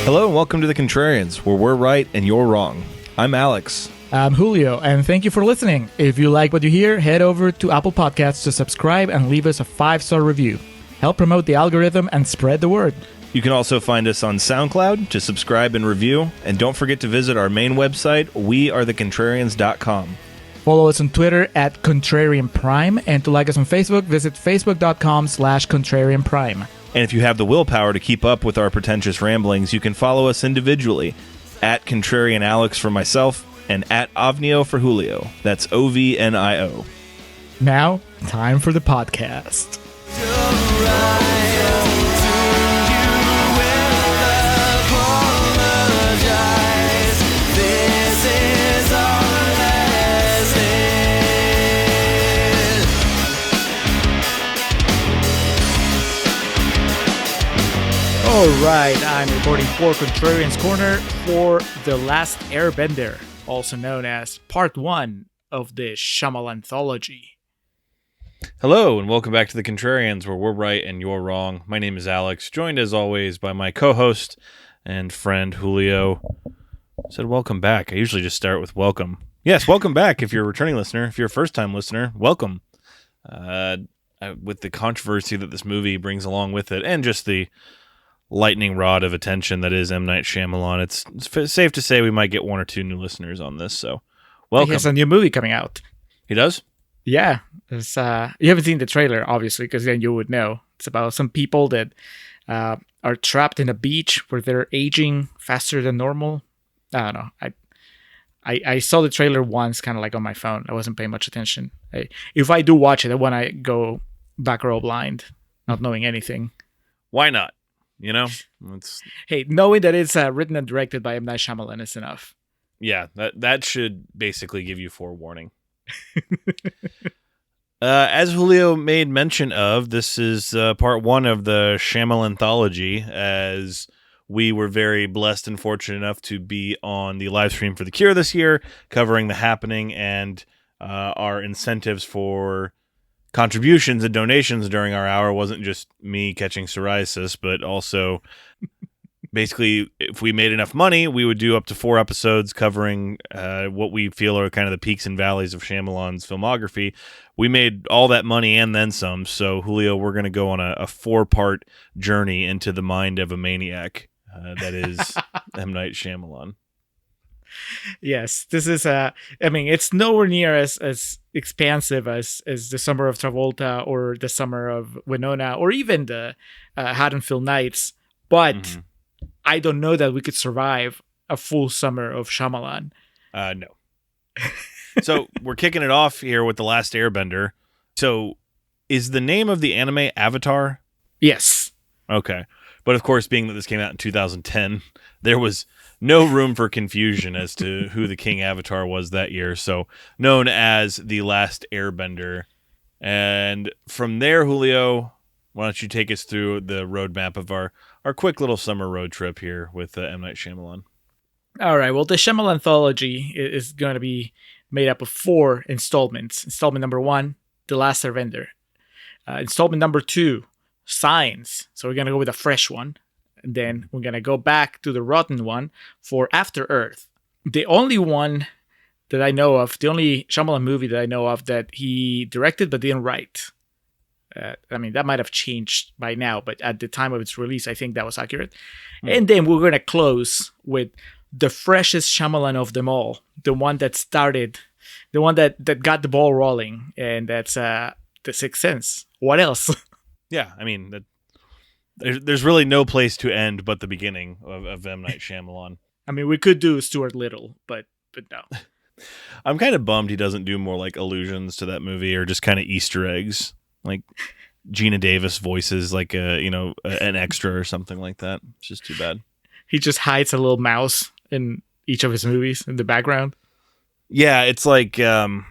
Hello and welcome to the Contrarians, where we're right and you're wrong. I'm Alex. I'm Julio, and thank you for listening. If you like what you hear, head over to Apple Podcasts to subscribe and leave us a 5-star review. Help promote the algorithm and spread the word. You can also find us on SoundCloud to subscribe and review. And don't forget to visit our main website, wearethecontrarians.com. Follow us on Twitter at Contrarian Prime, and to like us on Facebook, visit facebook.com/Contrarian Prime. And if you have the willpower to keep up with our pretentious ramblings, you can follow us individually at Contrarian Alex for myself and at Ovnio for Julio. That's OVNIO. Now, time for the podcast. Alright, I'm reporting for Contrarians Corner for The Last Airbender, also known as Part 1 of the Shyamalan anthology. Hello, and welcome back to the Contrarians, where we're right and you're wrong. My name is Alex, joined as always by my co-host and friend Julio. I said welcome back. I usually just start with welcome. Yes, welcome back if you're a returning listener. If you're a first-time listener, welcome. With the controversy that this movie brings along with it, and just the lightning rod of attention that is M. Night Shyamalan, it's safe to say we might get one or two new listeners on this, so welcome. He has a new movie coming out. He does? Yeah. It's, you haven't seen the trailer, obviously, because then you would know. It's about some people that are trapped in a beach where they're aging faster than normal. I don't know. I saw the trailer once, kind of like on my phone. I wasn't paying much attention. If I do watch it, I want to go back row blind, not knowing anything. Why not? You know, hey, knowing that it's written and directed by M. Night Shyamalan is enough. Yeah, that should basically give you forewarning. As Julio made mention of, this is part 1 of the Shyamalan anthology, as we were very blessed and fortunate enough to be on the live stream for The Cure this year, covering The Happening and our incentives for contributions and donations during our hour wasn't just me catching psoriasis, but also basically if we made enough money, we would do up to 4 episodes covering what we feel are kind of the peaks and valleys of Shyamalan's filmography. We made all that money and then some. So Julio, we're going to go on a 4-part journey into the mind of a maniac that is M. Night Shyamalan. Yes, this is it's nowhere near as expansive as the Summer of Travolta or the Summer of Winona or even the Haddonfield Nights, but I don't know that we could survive a full summer of Shyamalan. No. So we're kicking it off here with The Last Airbender. So is the name of the anime Avatar? Yes. Okay. But of course, being that this came out in 2010, there was no room for confusion as to who the King Avatar was that year. So known as The Last Airbender. And from there, Julio, why don't you take us through the roadmap of our quick little summer road trip here with M. Night Shyamalan. All right. Well, the Shyamalan anthology is going to be made up of 4 installments. Installment number 1, The Last Airbender. Installment number 2, Signs. So we're going to go with a fresh one. And then we're going to go back to the rotten one for After Earth. The only one that I know of, the only Shyamalan movie that I know of that he directed but didn't write. That might have changed by now, but at the time of its release, I think that was accurate. And then we're going to close with the freshest Shyamalan of them all. The one that started, the one that got the ball rolling. And that's The Sixth Sense. What else? Yeah, I mean, there's really no place to end but the beginning of M. Night Shyamalan. I mean, we could do Stuart Little, but no. I'm kind of bummed he doesn't do more like allusions to that movie or just kind of Easter eggs, like Gina Davis voices like an extra or something like that. It's just too bad. He just hides a little mouse in each of his movies in the background. Yeah, it's like on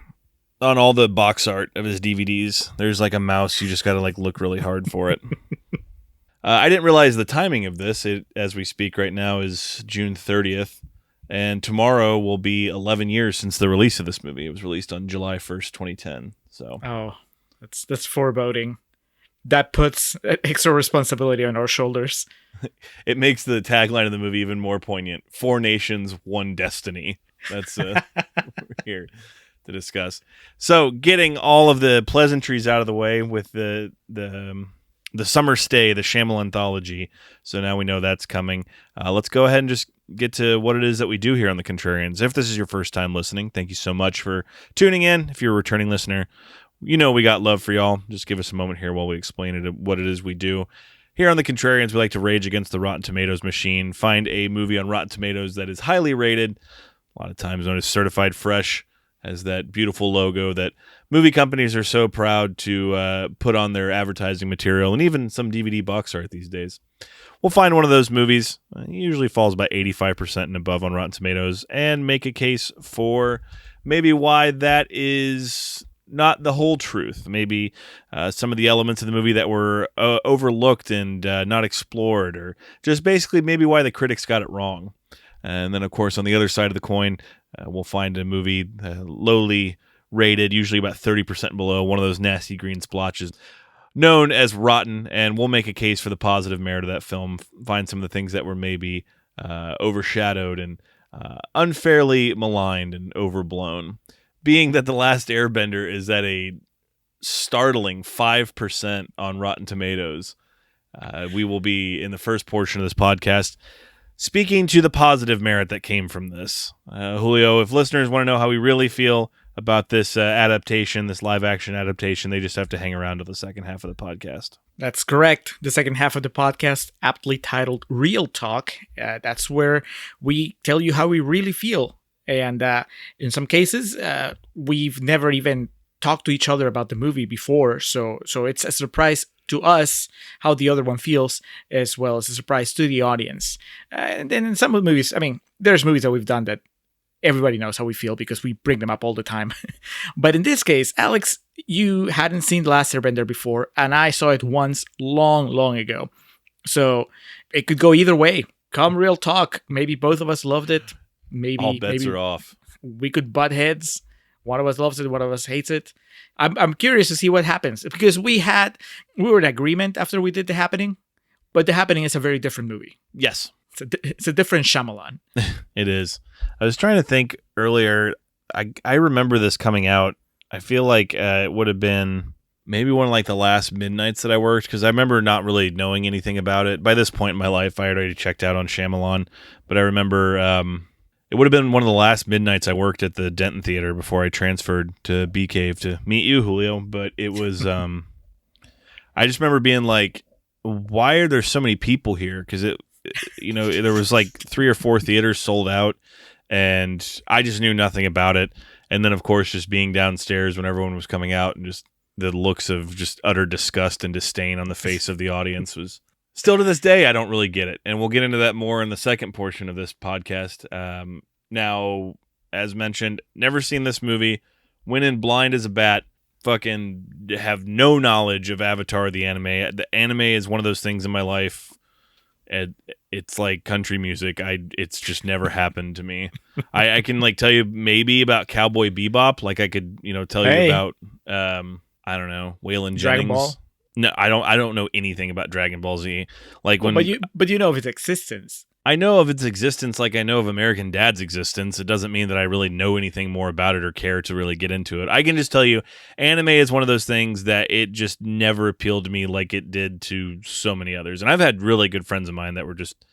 all the box art of his DVDs, there's like a mouse. You just got to like look really hard for it. I didn't realize the timing of this. As we speak right now is June 30th, and tomorrow will be 11 years since the release of this movie. It was released on July 1st, 2010. So, that's foreboding. that puts extra responsibility on our shoulders. It makes the tagline of the movie even more poignant. 4 nations, 1 destiny. That's here to discuss. So, getting all of the pleasantries out of the way with the summer stay, the Shyamalan anthology. So now we know that's coming. Let's go ahead and just get to what it is that we do here on the Contrarians. If this is your first time listening, thank you so much for tuning in. If you're a returning listener, you know we got love for y'all. Just give us a moment here while we explain what it is we do. Here on the Contrarians, we like to rage against the Rotten Tomatoes machine, find a movie on Rotten Tomatoes that is highly rated, a lot of times known as certified fresh, has that beautiful logo that movie companies are so proud to put on their advertising material and even some DVD box art these days. We'll find one of those movies, usually falls about 85% and above on Rotten Tomatoes, and make a case for maybe why that is not the whole truth. Maybe some of the elements of the movie that were overlooked and not explored, or just basically maybe why the critics got it wrong. And then, of course, on the other side of the coin, we'll find a movie lowly rated, usually about 30% below, one of those nasty green splotches known as rotten, and we'll make a case for the positive merit of that film, find some of the things that were maybe overshadowed and unfairly maligned and overblown. Being that The Last Airbender is at a startling 5% on Rotten Tomatoes, we will be, in the first portion of this podcast, speaking to the positive merit that came from this. Julio, if listeners want to know how we really feel about this adaptation, this live-action adaptation, they just have to hang around to the second half of the podcast. That's correct. The second half of the podcast, aptly titled Real Talk, that's where we tell you how we really feel. And in some cases, we've never even talked to each other about the movie before, so it's a surprise to us how the other one feels, as well as a surprise to the audience. And then in some of the movies, I mean, there's movies that we've done that everybody knows how we feel because we bring them up all the time. But in this case, Alex, you hadn't seen The Last Airbender before, and I saw it once long ago. So it could go either way. Come real talk. Maybe both of us loved it. Maybe all bets are off. We could butt heads. One of us loves it, one of us hates it. I'm curious to see what happens, because we were in agreement after we did The Happening, but The Happening is a very different movie. Yes. It's a different Shyamalan. It is. I was trying to think earlier. I remember this coming out. I feel like it would have been maybe one of like the last midnights that I worked, because I remember not really knowing anything about it. By this point in my life, I had already checked out on Shyamalan, but I remember it would have been one of the last midnights I worked at the Denton Theater before I transferred to Bee Cave to meet you, Julio. But it was, I just remember being like, why are there so many people here? Because there was like 3 or 4 theaters sold out, and I just knew nothing about it. And then, of course, just being downstairs when everyone was coming out, and just the looks of just utter disgust and disdain on the face of the audience was still to this day, I don't really get it. And we'll get into that more in the second portion of this podcast. Now, as mentioned, never seen this movie. Went in blind as a bat. Fucking have no knowledge of Avatar, the anime. The anime is one of those things in my life. It's like country music. It's just never happened to me. I can like tell you maybe about Cowboy Bebop. Like I could, tell you about, I don't know, Waylon Dragon Jennings. Ball? No, I don't know anything about Dragon Ball Z. Like but you know of its existence. I know of its existence, like I know of American Dad's existence. It doesn't mean that I really know anything more about it or care to really get into it. I can just tell you, anime is one of those things that it just never appealed to me like it did to so many others. And I've had really good friends of mine that were just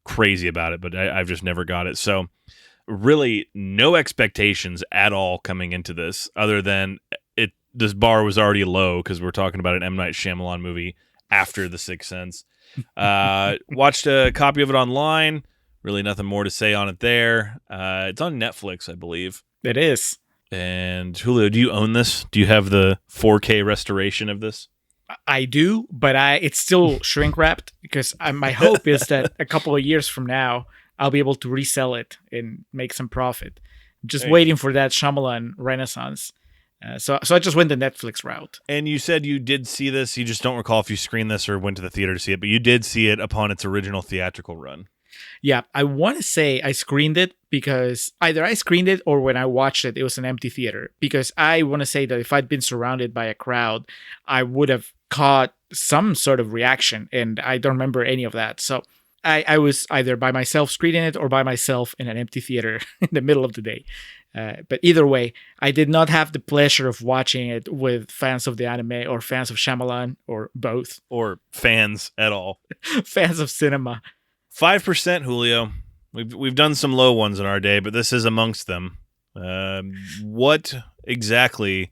crazy about it, but I've just never got it. So really no expectations at all coming into this, other than this bar was already low because we're talking about an M. Night Shyamalan movie after The Sixth Sense. Watched a copy of it online. Really nothing more to say on it there. It's on Netflix, I believe. It is. And Julio, do you own this? Do you have the 4K restoration of this? I do, but it's still shrink wrapped, because my hope is that a couple of years from now, I'll be able to resell it and make some profit. I'm just waiting for that Shyamalan renaissance. So I just went the Netflix route. And you said you did see this. You just don't recall if you screened this or went to the theater to see it, but you did see it upon its original theatrical run. Yeah, I want to say I screened it, because either I screened it or when I watched it, it was an empty theater. Because I want to say that if I'd been surrounded by a crowd, I would have caught some sort of reaction, and I don't remember any of that. So I was either by myself screening it or by myself in an empty theater in the middle of the day. But either way, I did not have the pleasure of watching it with fans of the anime or fans of Shyamalan or both. Or fans at all. Fans of cinema. 5%, Julio. We've done some low ones in our day, but this is amongst them. What exactly?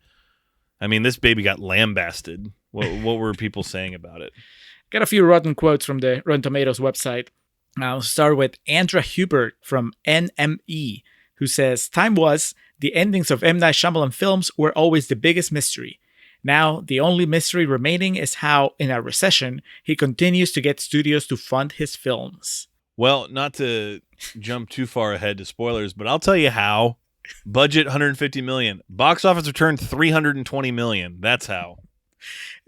I mean, this baby got lambasted. What were people saying about it? Got a few rotten quotes from the Rotten Tomatoes website. I'll start with Andra Hubert from NME, who says, "Time was, the endings of M. Night Shyamalan films were always the biggest mystery. Now, the only mystery remaining is how, in a recession, he continues to get studios to fund his films." Well, not to jump too far ahead to spoilers, but I'll tell you how. Budget $150 million. Box office return $320 million. That's how.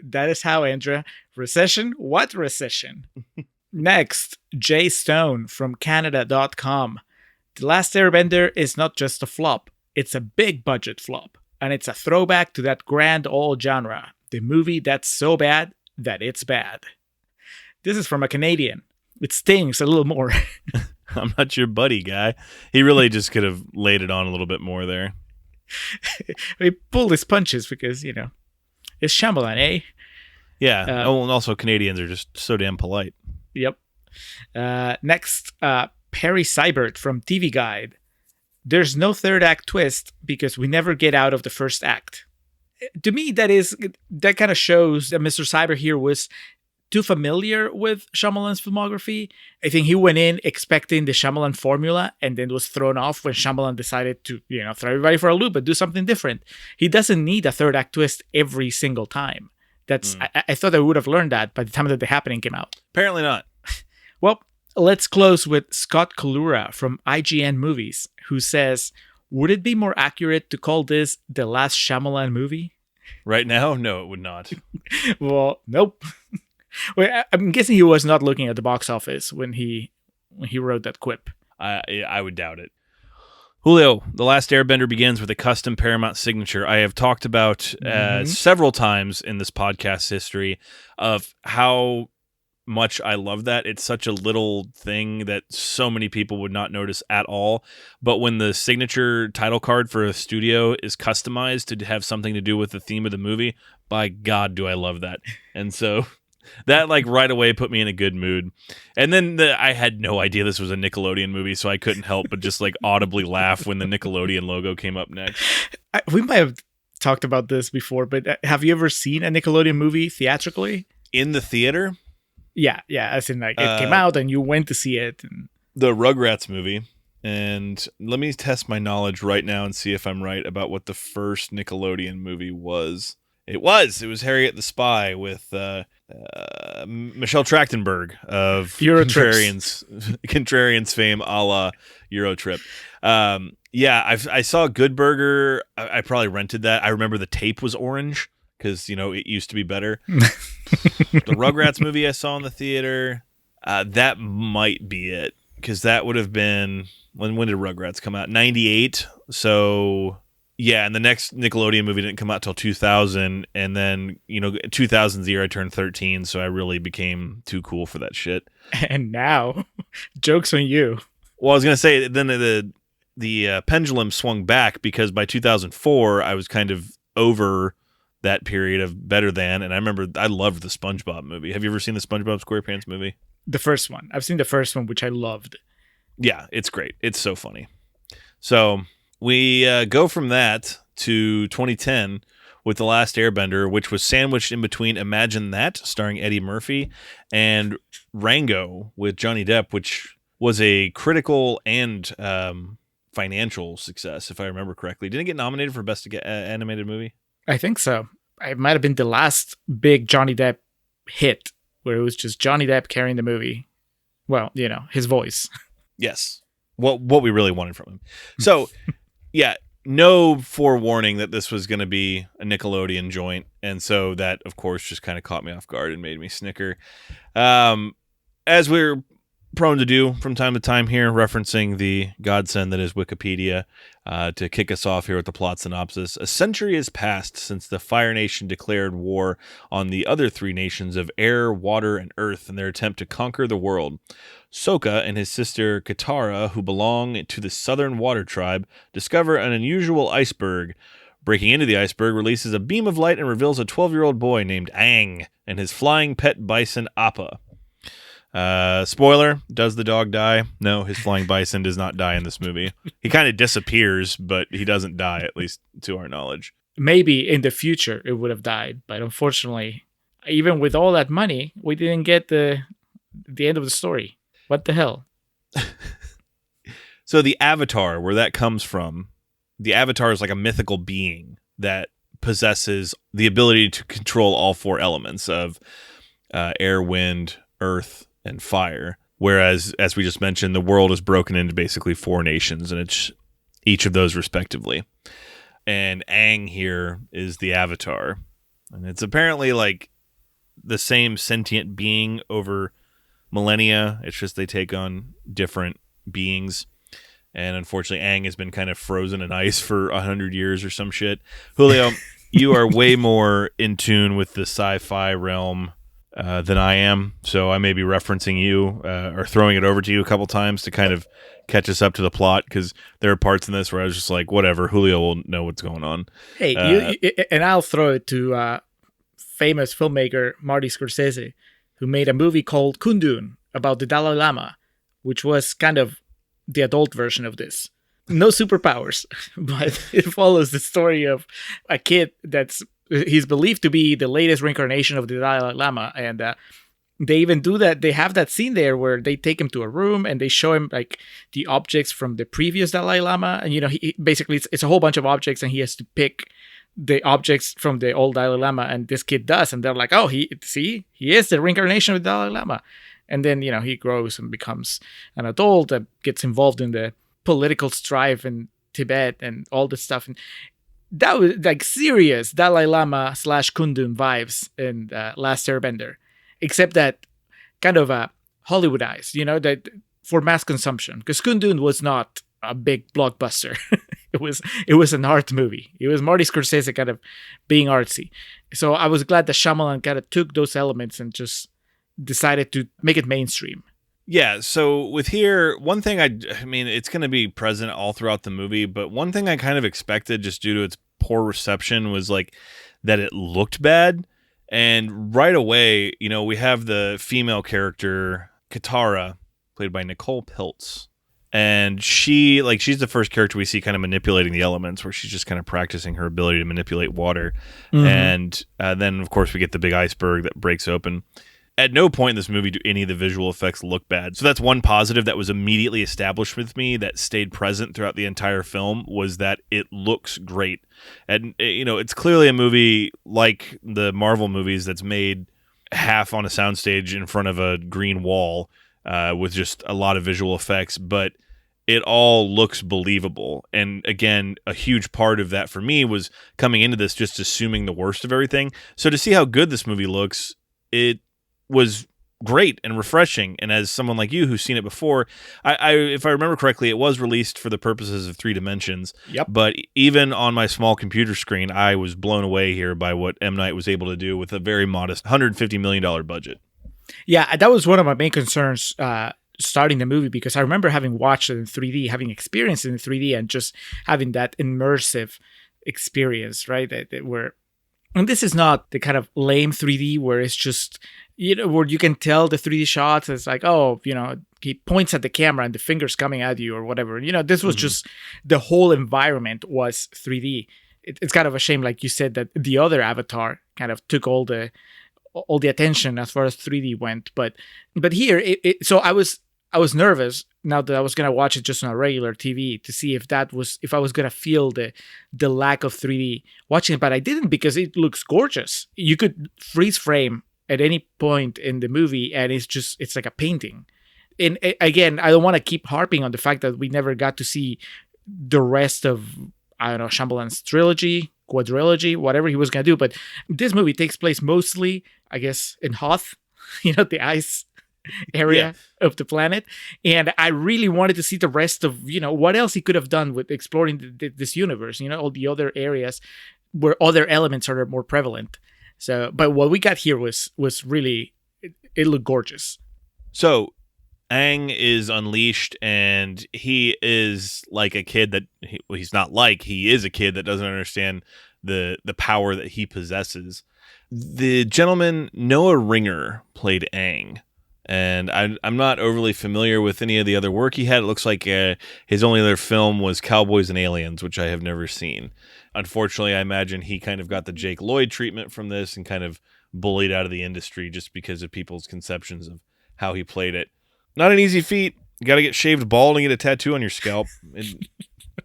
That is how, Andra. Recession? What recession? Next, Jay Stone from Canada.com. The Last Airbender is not just a flop. It's a big budget flop. And it's a throwback to that grand old genre. The movie that's so bad that it's bad. This is from a Canadian. It stings a little more. I'm not your buddy, guy. He really just could have laid it on a little bit more there. He pulled his punches because, it's Shyamalan, eh? Yeah. And also Canadians are just so damn polite. Yep. Next, Perry Seibert from TV Guide. There's no third act twist because we never get out of the first act. To me, that kind of shows that Mr. Seibert here was too familiar with Shyamalan's filmography. I think he went in expecting the Shyamalan formula and then was thrown off when Shyamalan decided to, throw everybody for a loop and do something different. He doesn't need a third act twist every single time. I thought I would have learned that by the time that The Happening came out. Apparently not. Well, let's close with Scott Kalura from IGN Movies, who says, "Would it be more accurate to call this the last Shyamalan movie?" Right now? No, it would not. Well, nope. Well, I'm guessing he was not looking at the box office when he wrote that quip. I would doubt it. Julio, The Last Airbender begins with a custom Paramount signature. I have talked about several times in this podcast history of how much I love that. It's such a little thing that so many people would not notice at all. But when the signature title card for a studio is customized to have something to do with the theme of the movie, by God, do I love that. And so that right away put me in a good mood. And then I had no idea this was a Nickelodeon movie, so I couldn't help but just audibly laugh when the Nickelodeon logo came up next. We might have talked about this before, but have you ever seen a Nickelodeon movie theatrically? In the theater? Yeah, as in it came out and you went to see it. The Rugrats movie. And let me test my knowledge right now and see if I'm right about what the first Nickelodeon movie was. It was Harriet the Spy with Michelle Trachtenberg of Contrarians fame, a la Eurotrip. I saw Good Burger. I probably rented that. I remember the tape was orange because it used to be better. The Rugrats movie I saw in the theater. That might be it because that would have been when did Rugrats come out? 98. So. Yeah, and the next Nickelodeon movie didn't come out till 2000, and then 2000's the year I turned 13, so I really became too cool for that shit. And now, joke's on you. Well, I was gonna say then the pendulum swung back because by 2004 I was kind of over that period of better than, and I remember I loved the SpongeBob movie. Have you ever seen the SpongeBob SquarePants movie? The first one. I've seen the first one, which I loved. Yeah, it's great. It's so funny. So. We go from that to 2010 with The Last Airbender, which was sandwiched in between Imagine That, starring Eddie Murphy, and Rango with Johnny Depp, which was a critical and financial success, if I remember correctly. Didn't it get nominated for Best Animated Movie? I think so. It might have been the last big Johnny Depp hit, where it was just Johnny Depp carrying the movie. Well, his voice. Yes. What we really wanted from him. So... Yeah, no forewarning that this was going to be a Nickelodeon joint, and so that, of course, just kind of caught me off guard and made me snicker. As we're prone to do from time to time here, referencing the godsend that is Wikipedia. To kick us off here with the plot synopsis, a century has passed since the Fire Nation declared war on the other three nations of air, water, and earth in their attempt to conquer the world. Sokka and his sister Katara, who belong to the Southern Water Tribe, discover an unusual iceberg. Breaking into the iceberg releases a beam of light and reveals a 12-year-old boy named Aang and his flying pet bison Appa. Spoiler, does the dog die? No, his flying bison does not die in this movie. He kind of disappears, but he doesn't die, at least to our knowledge. Maybe in the future it would have died, but unfortunately, even with all that money, we didn't get the end of the story. What the hell? So the Avatar, where that comes from, the Avatar is like a mythical being that possesses the ability to control all four elements of air, wind, earth, and fire. Whereas, as we just mentioned, the world is broken into basically four nations, and it's each of those respectively. And Aang here is the Avatar. And it's apparently like the same sentient being over millennia. It's just they take on different beings. And unfortunately, Aang has been kind of frozen in ice for 100 years or some shit. Julio, you are way more in tune with the sci-fi realm than I am, so I may be referencing you or throwing it over to you a couple times to kind of catch us up to the plot, because there are parts in this where I was just like, whatever, Julio will know what's going on. Hey, and I'll throw it to famous filmmaker Marty Scorsese, who made a movie called Kundun about the Dalai Lama, which was kind of the adult version of this. No superpowers, but it follows the story of a kid he's believed to be the latest reincarnation of the Dalai Lama, and they even do that. They have that scene there where they take him to a room and they show him like the objects from the previous Dalai Lama, and he basically it's a whole bunch of objects, and he has to pick the objects from the old Dalai Lama, and this kid does, and they're like, oh, he is the reincarnation of the Dalai Lama, and then he grows and becomes an adult that gets involved in the political strife in Tibet and all this stuff. And that was like serious Dalai Lama / Kundun vibes in Last Airbender, except that kind of Hollywoodized, that for mass consumption, because Kundun was not a big blockbuster. It was an art movie. It was Marty Scorsese kind of being artsy. So I was glad that Shyamalan kind of took those elements and just decided to make it mainstream. Yeah, so with here, one thing I mean, it's going to be present all throughout the movie, but one thing I kind of expected just due to its poor reception was like that it looked bad. And right away, we have the female character, Katara, played by Nicole Piltz. And she's the first character we see kind of manipulating the elements, where she's just kind of practicing her ability to manipulate water. Mm-hmm. And then, of course, we get the big iceberg that breaks open. At no point in this movie do any of the visual effects look bad. So that's one positive that was immediately established with me that stayed present throughout the entire film, was that it looks great. And, it's clearly a movie like the Marvel movies that's made half on a soundstage in front of a green wall with just a lot of visual effects, but it all looks believable. And again, a huge part of that for me was coming into this just assuming the worst of everything. So to see how good this movie looks, it was great and refreshing. And as someone like you who's seen it before, I if I remember correctly, it was released for the purposes of 3 dimensions. Yep. But even on my small computer screen, I was blown away here by what M. Night was able to do with a very modest $150 million budget. Yeah, that was one of my main concerns starting the movie, because I remember having watched it in 3D, having experienced it in 3D, and just having that immersive experience, right? And this is not the kind of lame 3D where it's just, where you can tell the 3D shots. It's like, oh, he points at the camera and the finger's coming at you or whatever. This was just, the whole environment was 3D. It's kind of a shame, like you said, that the other Avatar kind of took all the attention as far as 3D went. But here, so I was nervous now that I was gonna watch it just on a regular TV to see if I was gonna feel the lack of 3D watching it, but I didn't, because it looks gorgeous. You could freeze frame at any point in the movie, and it's like a painting. And again, I don't want to keep harping on the fact that we never got to see the rest of, I don't know, Shyamalan's trilogy, quadrilogy, whatever he was gonna do. But this movie takes place mostly, I guess, in Hoth, the ice Yeah. area of the planet. And I really wanted to see the rest of, what else he could have done with exploring this universe, all the other areas where other elements are more prevalent. So, but what we got here was really, it looked gorgeous. So Aang is unleashed, and he is like a kid that he is a kid that doesn't understand the power that he possesses. The gentleman Noah Ringer played Aang, and I'm not overly familiar with any of the other work he had. It looks like his only other film was Cowboys and Aliens, which I have never seen. Unfortunately, I imagine he kind of got the Jake Lloyd treatment from this and kind of bullied out of the industry just because of people's conceptions of how he played it. Not an easy feat. You got to get shaved bald and get a tattoo on your scalp.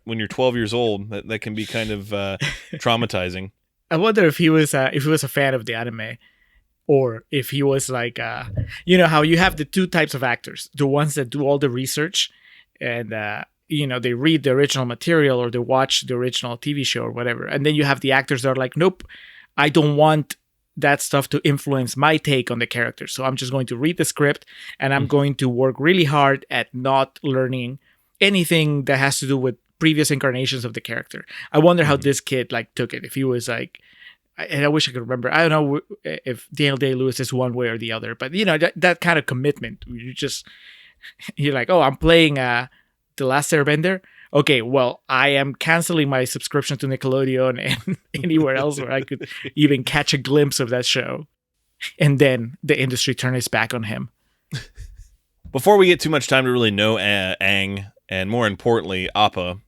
When you're 12 years old, that can be kind of traumatizing. I wonder if he was a fan of the anime, or if he was like, how you have the two types of actors: the ones that do all the research, and they read the original material or they watch the original TV show or whatever, and then you have the actors that are like, nope, I don't want that stuff to influence my take on the character, so I'm just going to read the script and I'm going to work really hard at not learning anything that has to do with previous incarnations of the character. I wonder how this kid took it. If he was like, and I wish I could remember. I don't know if Daniel Day-Lewis is one way or the other, but that kind of commitment. You're like, oh, I'm playing The Last Airbender. Okay, well, I am canceling my subscription to Nickelodeon and anywhere else where I could even catch a glimpse of that show. And then the industry turned its back on him. Before we get too much time to really know Aang, and more importantly, Appa,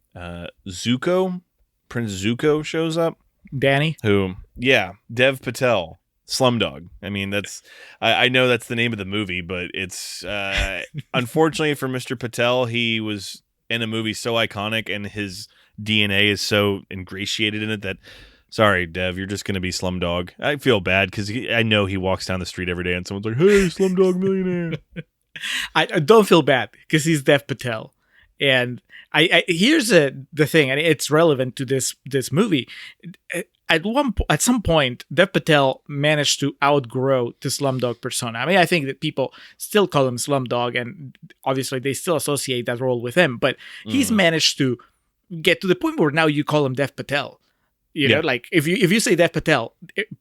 Zuko, Prince Zuko shows up. Danny? Dev Patel, Slumdog. I mean, I know that's the name of the movie, but it's unfortunately for Mr. Patel, he was in a movie so iconic and his DNA is so ingratiated in it that, sorry, Dev, you're just going to be Slumdog. I feel bad because I know he walks down the street every day and someone's like, hey, Slumdog Millionaire. I don't feel bad because he's Dev Patel. And here's the thing, and it's relevant to this movie. At some point, Dev Patel managed to outgrow the Slumdog persona. I mean, I think that people still call him Slumdog, and obviously they still associate that role with him. But he's managed to get to the point where now you call him Dev Patel. You know, like if you say Dev Patel,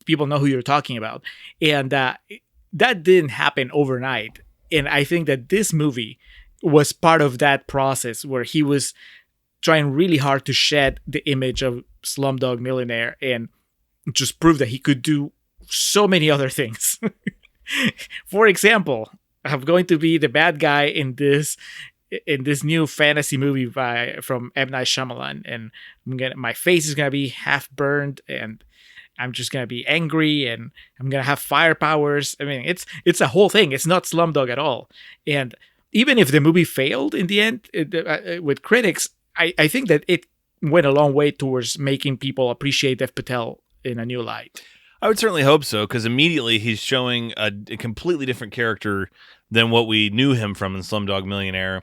people know who you're talking about, and that didn't happen overnight. And I think that this movie was part of that process where he was trying really hard to shed the image of Slumdog Millionaire and just prove that he could do so many other things. For example, I'm going to be the bad guy in this new fantasy movie from M. Night Shyamalan, and my face is gonna be half burned, and I'm just gonna be angry, and I'm gonna have fire powers. I mean, it's a whole thing. It's not Slumdog at all. And even if the movie failed in the end with critics, I think that it went a long way towards making people appreciate Dev Patel in a new light. I would certainly hope so, because immediately he's showing a completely different character than what we knew him from in Slumdog Millionaire.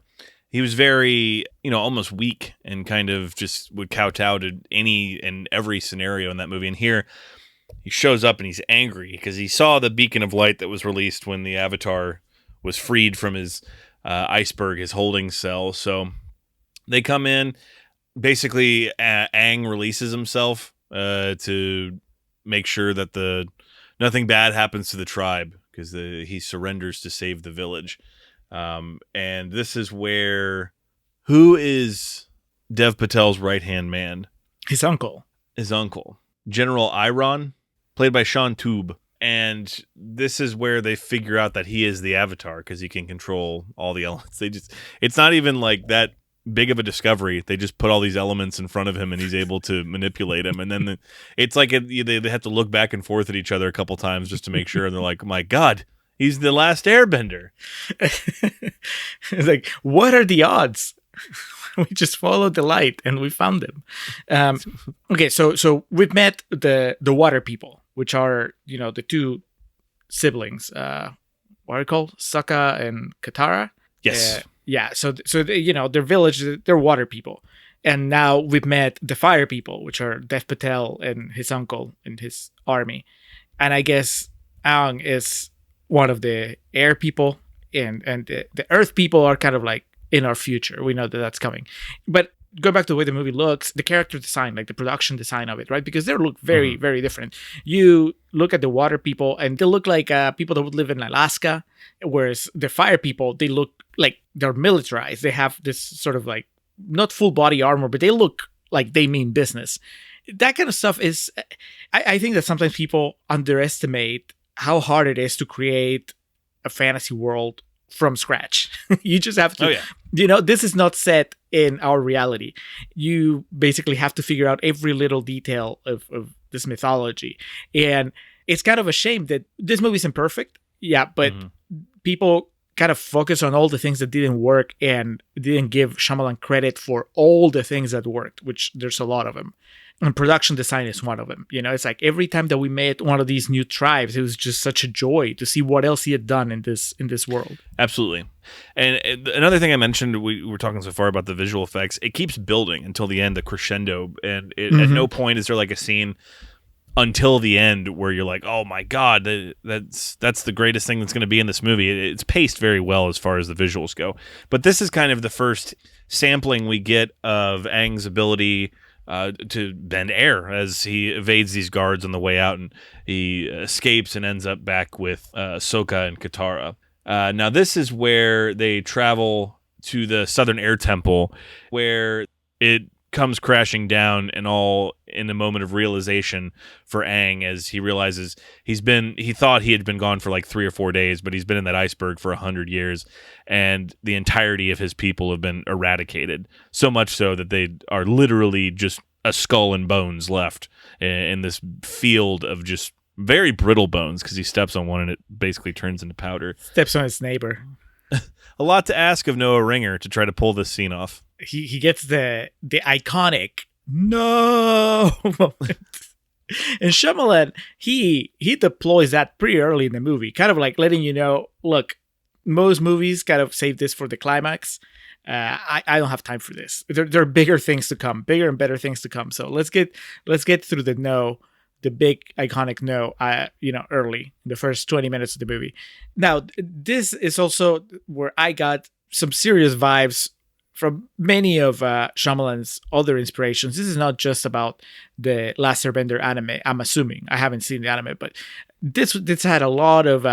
He was very, almost weak and kind of just would kowtow to any and every scenario in that movie. And here he shows up and he's angry because he saw the beacon of light that was released when the Avatar was freed from his iceberg, his holding cell. So they come in. Basically, Aang releases himself to make sure that nothing bad happens to the tribe, because he surrenders to save the village. And this is where, who is Dev Patel's right-hand man? His uncle, General Iron, played by Sean Toob. And this is where they figure out that he is the Avatar, because he can control all the elements. It's not even like that big of a discovery. They just put all these elements in front of him and he's able to manipulate them. And then it's like they have to look back and forth at each other a couple times just to make sure. And they're like, my God, he's the last Airbender. It's like, what are the odds? We just followed the light and we found them. Okay, so we've met the water people, which are, the two siblings. What are they called? Sokka and Katara? Yes. Yeah, so their village, they're water people. And now we've met the fire people, which are Dev Patel and his uncle and his army. And I guess Aang is one of the air people. and the Earth people are kind of like in our future. We know that that's coming, but going back to the way the movie looks, the character design, like the production design of it, right? Because they look very, very different. You look at the water people, and they look like people that would live in Alaska, whereas the fire people, they look like they're militarized. They have this sort of like not full body armor, but they look like they mean business. That kind of stuff is, I think that sometimes people underestimate how hard it is to create a fantasy world from scratch. You just have to, this is not set in our reality. You basically have to figure out every little detail of this mythology. And it's kind of a shame that this movie isn't perfect. Yeah, but people kind of focus on all the things that didn't work and didn't give Shyamalan credit for all the things that worked, which there's a lot of them. And production design is one of them. It's like every time that we met one of these new tribes, it was just such a joy to see what else he had done in this world. Absolutely. And another thing I mentioned, we were talking so far about the visual effects, it keeps building until the end, the crescendo. And at no point is there like a scene until the end where you're like, oh my God, that's the greatest thing that's going to be in this movie. It's paced very well as far as the visuals go. But this is kind of the first sampling we get of Aang's ability to bend air as he evades these guards on the way out, and he escapes and ends up back with Sokka and Katara. Now this is where they travel to the Southern Air Temple, where it comes crashing down, and all in a moment of realization for Aang as he realizes he thought he had been gone for like 3 or 4 days, but he's been in that iceberg for 100 years, and the entirety of his people have been eradicated, so much so that they are literally just a skull and bones left in this field of just very brittle bones, because he steps on one and it basically turns into powder. Steps on his neighbor. A lot to ask of Noah Ringer to try to pull this scene off. He gets the iconic no moment. And Shyamalan, he deploys that pretty early in the movie, kind of like letting you know, look, most movies kind of save this for the climax. I don't have time for this. There are bigger things to come, bigger and better things to come. So let's get through the big iconic no, early in the first 20 minutes of the movie. Now, this is also where I got some serious vibes from many of Shyamalan's other inspirations. This is not just about the Last Airbender anime. I'm assuming. I haven't seen the anime, but this had a lot of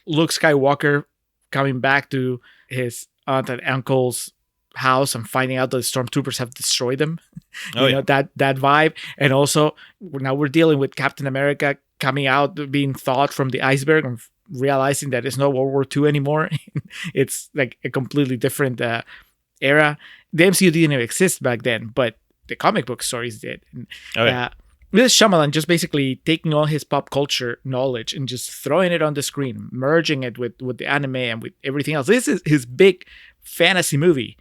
Luke Skywalker coming back to his aunt and uncle's house and finding out that the stormtroopers have destroyed them. That vibe. And also now we're dealing with Captain America coming out, being thawed from the iceberg and realizing that it's not World War II anymore. It's like a completely different era. The MCU didn't even exist back then, but the comic book stories did. This Shyamalan just basically taking all his pop culture knowledge and just throwing it on the screen, merging it with the anime and with everything else. This is his big fantasy movie,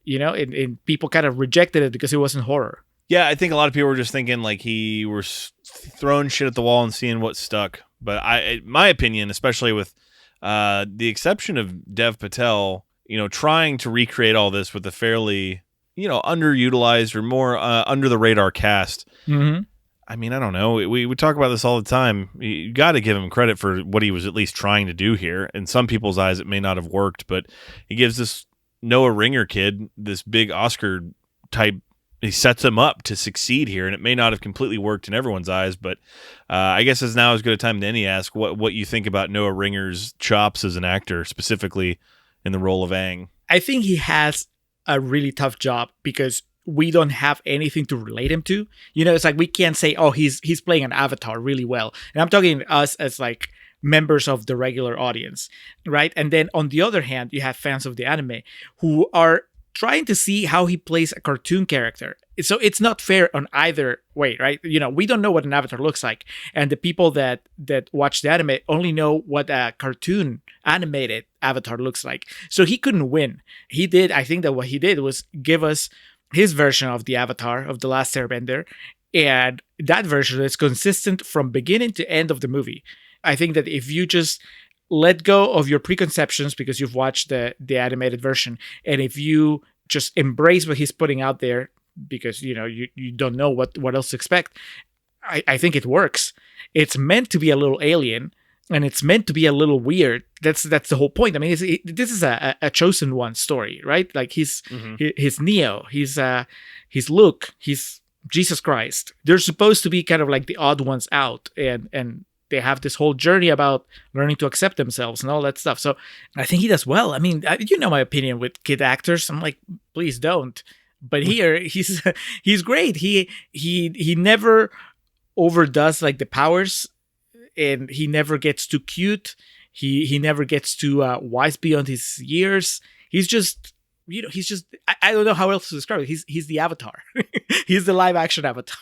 and people kind of rejected it because it wasn't horror. Yeah, I think a lot of people were just thinking like he was throwing shit at the wall and seeing what stuck. But my opinion, especially with the exception of Dev Patel, trying to recreate all this with a fairly, underutilized or more under the radar cast. Mm-hmm. I mean, I don't know. We talk about this all the time. You got to give him credit for what he was at least trying to do here. In some people's eyes, it may not have worked, but he gives this Noah Ringer kid this big Oscar type. He sets him up to succeed here, and it may not have completely worked in everyone's eyes, but I guess it's now as good a time as any to ask what you think about Noah Ringer's chops as an actor, specifically in the role of Aang. I think he has a really tough job because we don't have anything to relate him to. It's like we can't say, oh, he's playing an avatar really well. And I'm talking us as like members of the regular audience, right? And then on the other hand, you have fans of the anime who are trying to see how he plays a cartoon character. So it's not fair on either way, right? We don't know what an avatar looks like. And the people that watch the anime only know what a cartoon animated avatar looks like. So he couldn't win. I think that what he did was give us his version of the avatar of The Last Airbender. And that version is consistent from beginning to end of the movie. I think that if you just let go of your preconceptions because you've watched the animated version, and if you just embrace what he's putting out there because you don't know what else to expect, I think it works. It's meant to be a little alien, and it's meant to be a little weird. That's the whole point. I mean, this is a chosen one story, right? Like he's Neo, he's Luke, he's Jesus Christ. They're supposed to be kind of like the odd ones out, and they have this whole journey about learning to accept themselves and all that stuff. So I think he does well. I mean, you know my opinion with kid actors. I'm like, please don't. But here he's great. He never overdoes like the powers, and he never gets too cute. He never gets too wise beyond his years. He's just, I don't know how else to describe it. He's the Avatar. He's the live action Avatar.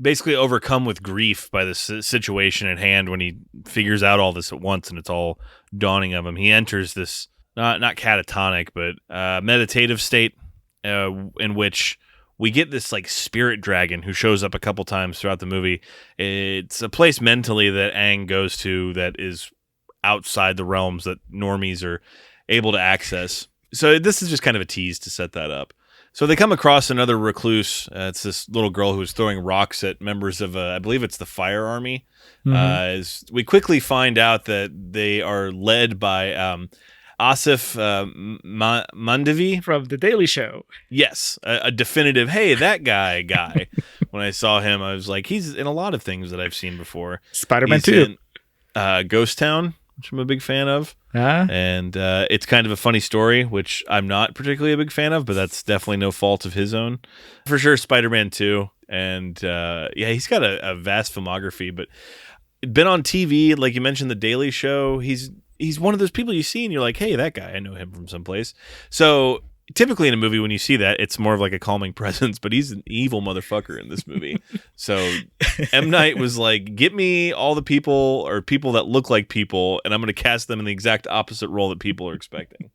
Basically overcome with grief by the situation at hand when he figures out all this at once and it's all dawning of him. He enters this not catatonic but meditative state in which we get this like spirit dragon who shows up a couple times throughout the movie. It's a place mentally that Aang goes to that is outside the realms that normies are able to access. So this is just kind of a tease to set that up. So they come across another recluse. It's this little girl who's throwing rocks at members of, I believe it's the Fire Army. As we quickly find out that they are led by Asif Mandavi from The Daily Show. Yes, a definitive, hey, that guy. When I saw him, I was like, he's in a lot of things that I've seen before. Spider-Man 2. Ghost Town, which I'm a big fan of. And it's kind of a funny story, which I'm not particularly a big fan of, but that's definitely no fault of his own. For sure, Spider-Man 2. And he's got a vast filmography, but been on TV, like you mentioned, The Daily Show. He's one of those people you see and you're like, hey, that guy, I know him from someplace. So typically in a movie, when you see that, it's more of like a calming presence, but he's an evil motherfucker in this movie. So M. Night was like, get me all the people or people that look like people, and I'm going to cast them in the exact opposite role that people are expecting.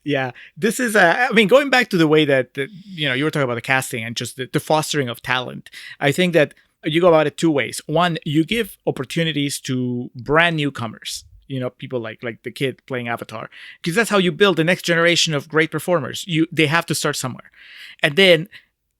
Yeah, this is, I mean, going back to the way that, you were talking about the casting and just the fostering of talent. I think that you go about it two ways. One, you give opportunities to brand newcomers. People like the kid playing Avatar, because that's how you build the next generation of great performers. They have to start somewhere, and then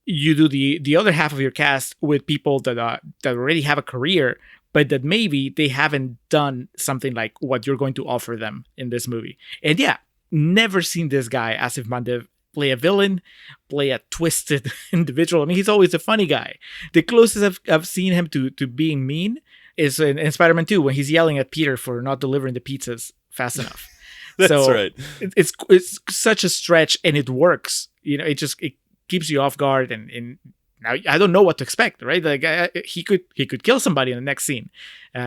you do the other half of your cast with people that already have a career, but that maybe they haven't done something like what you're going to offer them in this movie. And yeah, never seen this guy Asif Mandev play a villain, play a twisted individual. I mean, he's always a funny guy. The closest I've seen him to being mean is in Spider-Man 2 when he's yelling at Peter for not delivering the pizzas fast enough. That's right. It's such a stretch, and it works. It keeps you off guard, and now I don't know what to expect, right? Like he could kill somebody in the next scene.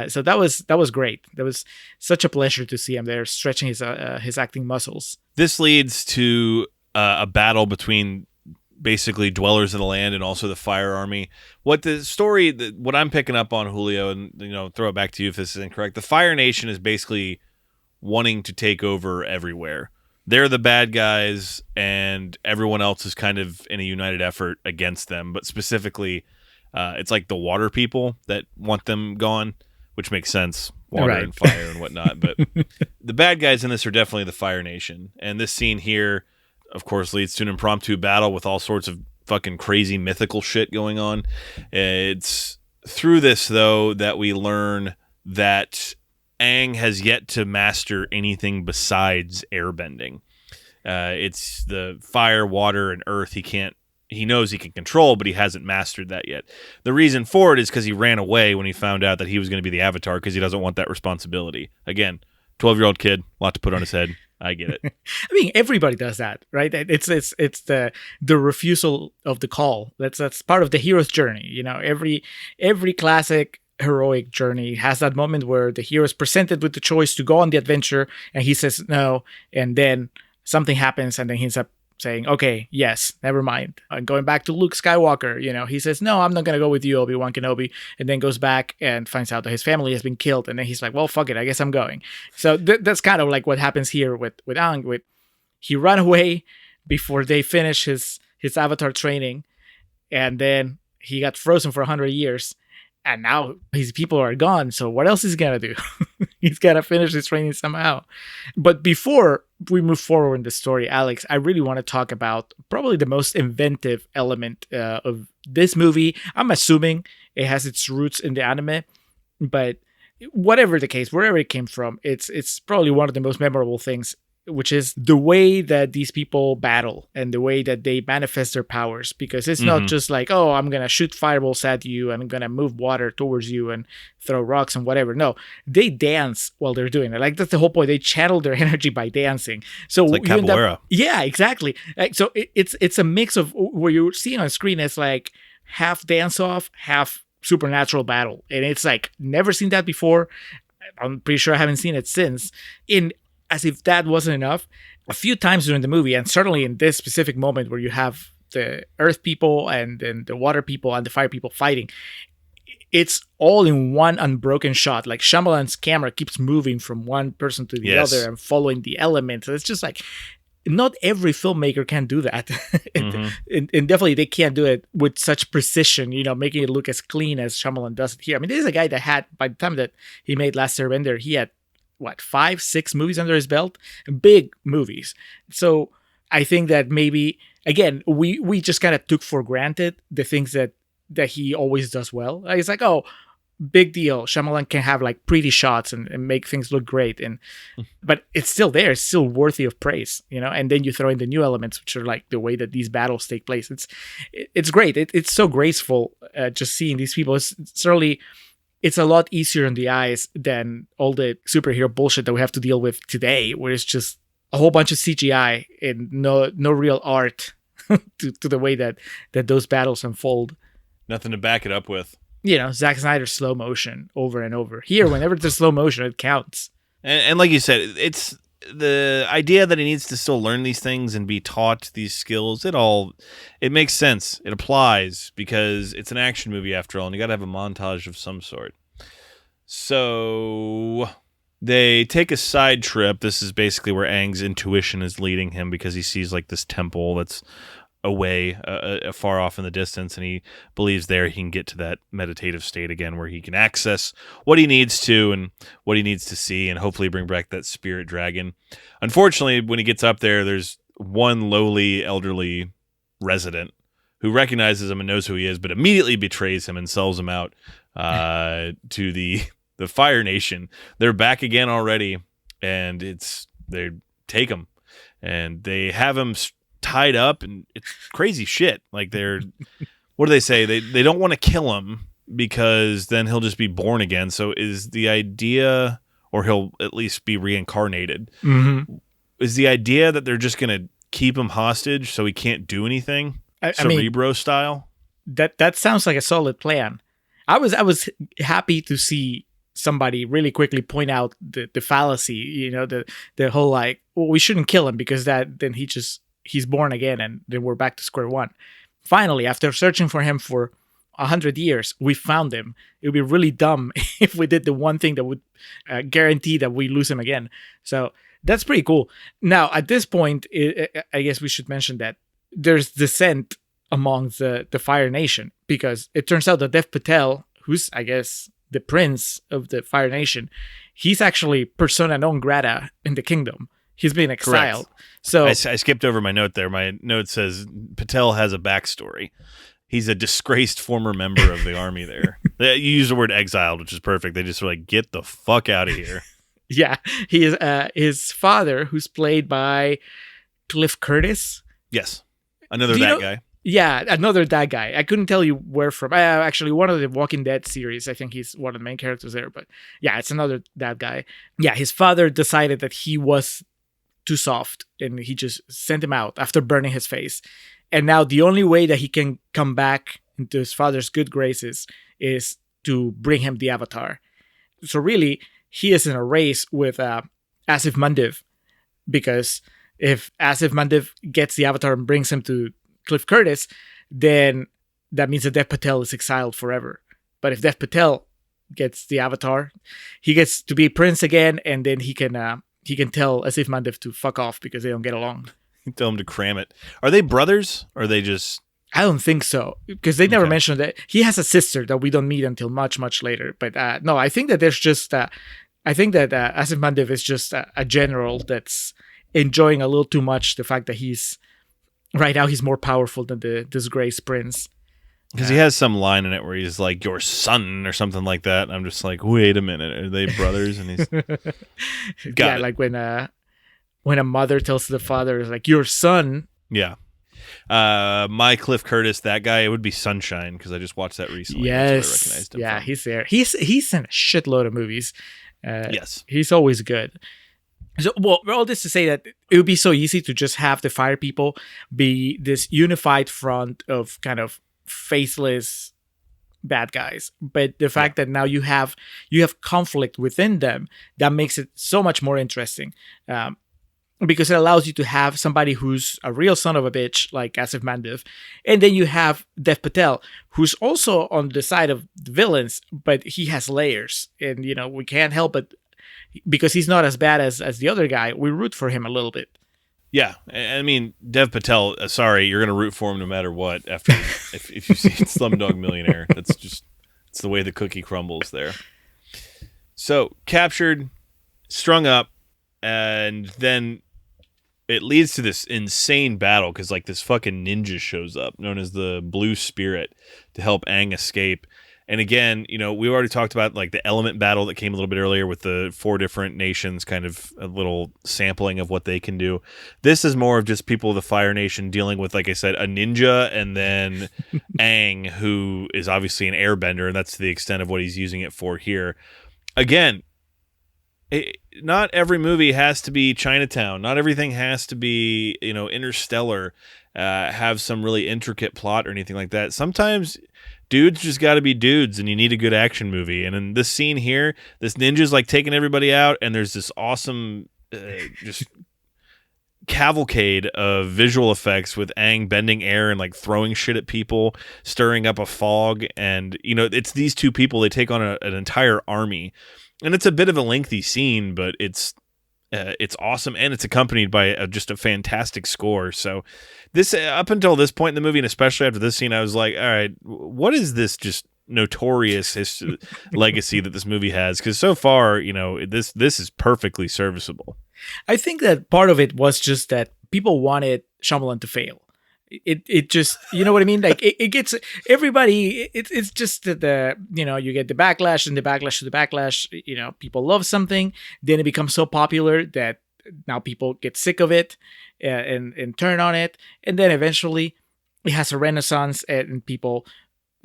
So that was great. That was such a pleasure to see him there stretching his acting muscles. This leads to a battle between basically dwellers of the land and also the Fire Army. What I'm picking up on, Julio, and throw it back to you if this is incorrect. The Fire Nation is basically wanting to take over everywhere. They're the bad guys, and everyone else is kind of in a united effort against them. But specifically, it's like the water people that want them gone, which makes sense. Water and fire and whatnot. But the bad guys in this are definitely the Fire Nation. And this scene here, of course, leads to an impromptu battle with all sorts of fucking crazy mythical shit going on. It's through this, though, that we learn that Aang has yet to master anything besides airbending. It's the fire, water, and earth he knows he can control, but he hasn't mastered that yet. The reason for it is because he ran away when he found out that he was going to be the Avatar, because he doesn't want that responsibility. Again, 12-year-old kid, a lot to put on his head. I get it. I mean, everybody does that, right? It's the refusal of the call. That's part of the hero's journey. Every classic heroic journey has that moment where the hero is presented with the choice to go on the adventure, and he says no, and then something happens, and then he ends up saying, okay, yes, never mind. And going back to Luke Skywalker, he says, no, I'm not going to go with you, Obi-Wan Kenobi, and then goes back and finds out that his family has been killed, and then he's like, well, fuck it, I guess I'm going. So that's kind of like what happens here with Aang. He ran away before they finish his Avatar training, and then he got frozen for 100 years, and now his people are gone, so what else is he going to do? He's got to finish his training somehow. But before we move forward in the story, Alex, I really want to talk about probably the most inventive element of this movie. I'm assuming it has its roots in the anime, but whatever the case, wherever it came from, it's probably one of the most memorable things, which is the way that these people battle and the way that they manifest their powers. Because it's not just like, oh, I'm gonna shoot fireballs at you and I'm gonna move water towards you and throw rocks and whatever. No, they dance while they're doing it. Like, that's the whole point. They channel their energy by dancing. So It's like capoeira. yeah, exactly. Like, so it's a mix of what you're seeing on screen. It's like half dance off, half supernatural battle, and it's like, never seen that before. I'm pretty sure I haven't seen it since. In As if that wasn't enough, a few times during the movie, and certainly in this specific moment where you have the earth people and the water people and the fire people fighting, it's all in one unbroken shot. Like, Shyamalan's camera keeps moving from one person to the other and following the elements. It's just like, not every filmmaker can do that. And definitely they can't do it with such precision, making it look as clean as Shyamalan does it here. I mean, this is a guy that had, by the time that he made Last Airbender, he had, 5, 6 movies under his belt? Big movies. So I think that maybe, again, we just kind of took for granted the things that he always does well. Like, it's like, oh, big deal. Shyamalan can have like pretty shots and make things look great, but it's still there. It's still worthy of praise, And then you throw in the new elements, which are like the way that these battles take place. It's great. It's so graceful. Just seeing these people. Certainly, it's a lot easier on the eyes than all the superhero bullshit that we have to deal with today, where it's just a whole bunch of CGI and no real art to the way that those battles unfold. Nothing to back it up with. Zack Snyder's slow motion over and over. Here, whenever there's slow motion, it counts. And like you said, it's the idea that he needs to still learn these things and be taught these skills. It makes sense. It applies because it's an action movie after all, and you got to have a montage of some sort. So they take a side trip. This is basically where Aang's intuition is leading him, because he sees like this temple that's away, far off in the distance, and he believes there he can get to that meditative state again where he can access what he needs to and what he needs to see, and hopefully bring back that spirit dragon. Unfortunately, when he gets up there, there's one lowly elderly resident who recognizes him and knows who he is, but immediately betrays him and sells him out to the Fire Nation. They're back again already, and they take him and they have him tied up, and it's crazy shit. Like, what do they say? They don't want to kill him because then he'll just be born again. So is the idea, or he'll at least be reincarnated. Is the idea that they're just going to keep him hostage so he can't do anything? Cerebro style? That sounds like a solid plan. I was happy to see somebody really quickly point out the fallacy, the whole like, well, we shouldn't kill him because then he's born again, and then we're back to square one. Finally, after searching for him for 100 years, we found him. It would be really dumb if we did the one thing that would guarantee that we lose him again. So that's pretty cool. Now, at this point, I guess we should mention that there's dissent among the Fire Nation, because it turns out that Dev Patel, who's, I guess, the prince of the Fire Nation, he's actually persona non grata in the kingdom. He's been exiled. Correct. So I skipped over my note there. My note says Patel has a backstory. He's a disgraced former member of the army there. You use the word exiled, which is perfect. They just were like, get the fuck out of here. Yeah. He is his father, who's played by Cliff Curtis. Yes. Another that guy. Yeah, another that guy. I couldn't tell you where from. Actually, one of the Walking Dead series. I think he's one of the main characters there. But yeah, it's another that guy. Yeah, his father decided that he was too soft, and he just sent him out after burning his face. And now the only way that he can come back into his father's good graces is to bring him the Avatar. So really, he is in a race with Asif Mandiv, because if Asif Mandiv gets the Avatar and brings him to Cliff Curtis, then that means that Dev Patel is exiled forever. But if Dev Patel gets the Avatar, he gets to be prince again, and then he can tell Asif Mandiv to fuck off because they don't get along. Tell him to cram it. Are they brothers? Or are they just... I don't think so, because they never mentioned that. He has a sister that we don't meet until much, much later. But no, I think that there's just... I think that Asif Mandiv is just a general that's enjoying a little too much the fact that right now he's more powerful than the disgraced prince. Because he has some line in it where he's like, your son or something like that. And I'm just like, wait a minute. Are they brothers? And he's got it. like when a mother tells the father, like, your son. Yeah. My Cliff Curtis, that guy, it would be Sunshine, because I just watched that recently. Yes. That's where I recognized him from. He's there. He's in a shitload of movies. Yes. He's always good. So, well, all this to say that it would be so easy to just have the fire people be this unified front of kind of faceless bad guys. But the fact that now you have conflict within them, that makes it so much more interesting. Because it allows you to have somebody who's a real son of a bitch, like Asif Mandev, and then you have Dev Patel, who's also on the side of the villains, but he has layers, and we can't help but, because he's not as bad as the other guy, we root for him a little bit. Yeah, I mean, Dev Patel, sorry, you're going to root for him no matter what. After if you see Slumdog Millionaire, it's the way the cookie crumbles there. So captured, strung up, and then it leads to this insane battle because like this fucking ninja shows up, known as the Blue Spirit, to help Aang escape. And again, we already talked about like the element battle that came a little bit earlier with the 4 different nations, kind of a little sampling of what they can do. This is more of just people of the Fire Nation dealing with, like I said, a ninja, and then Aang, who is obviously an airbender, and that's the extent of what he's using it for here. Again, not every movie has to be Chinatown. Not everything has to be, Interstellar, have some really intricate plot or anything like that. Sometimes dudes just got to be dudes, and you need a good action movie. And in this scene here, this ninja's like taking everybody out, and there's this awesome just cavalcade of visual effects with Aang bending air and like throwing shit at people, stirring up a fog. And, it's these two people, they take on an entire army. And it's a bit of a lengthy scene, but it's awesome, and it's accompanied by just a fantastic score. So this, up until this point in the movie, and especially after this scene, I was like, all right, what is this just notorious legacy that this movie has? Because so far, this is perfectly serviceable. I think that part of it was just that people wanted Shyamalan to fail. It just, you know what I mean? Like it gets everybody. It's just the you get the backlash and the backlash to the backlash. People love something, then it becomes so popular that now people get sick of it and turn on it, and then eventually it has a renaissance and people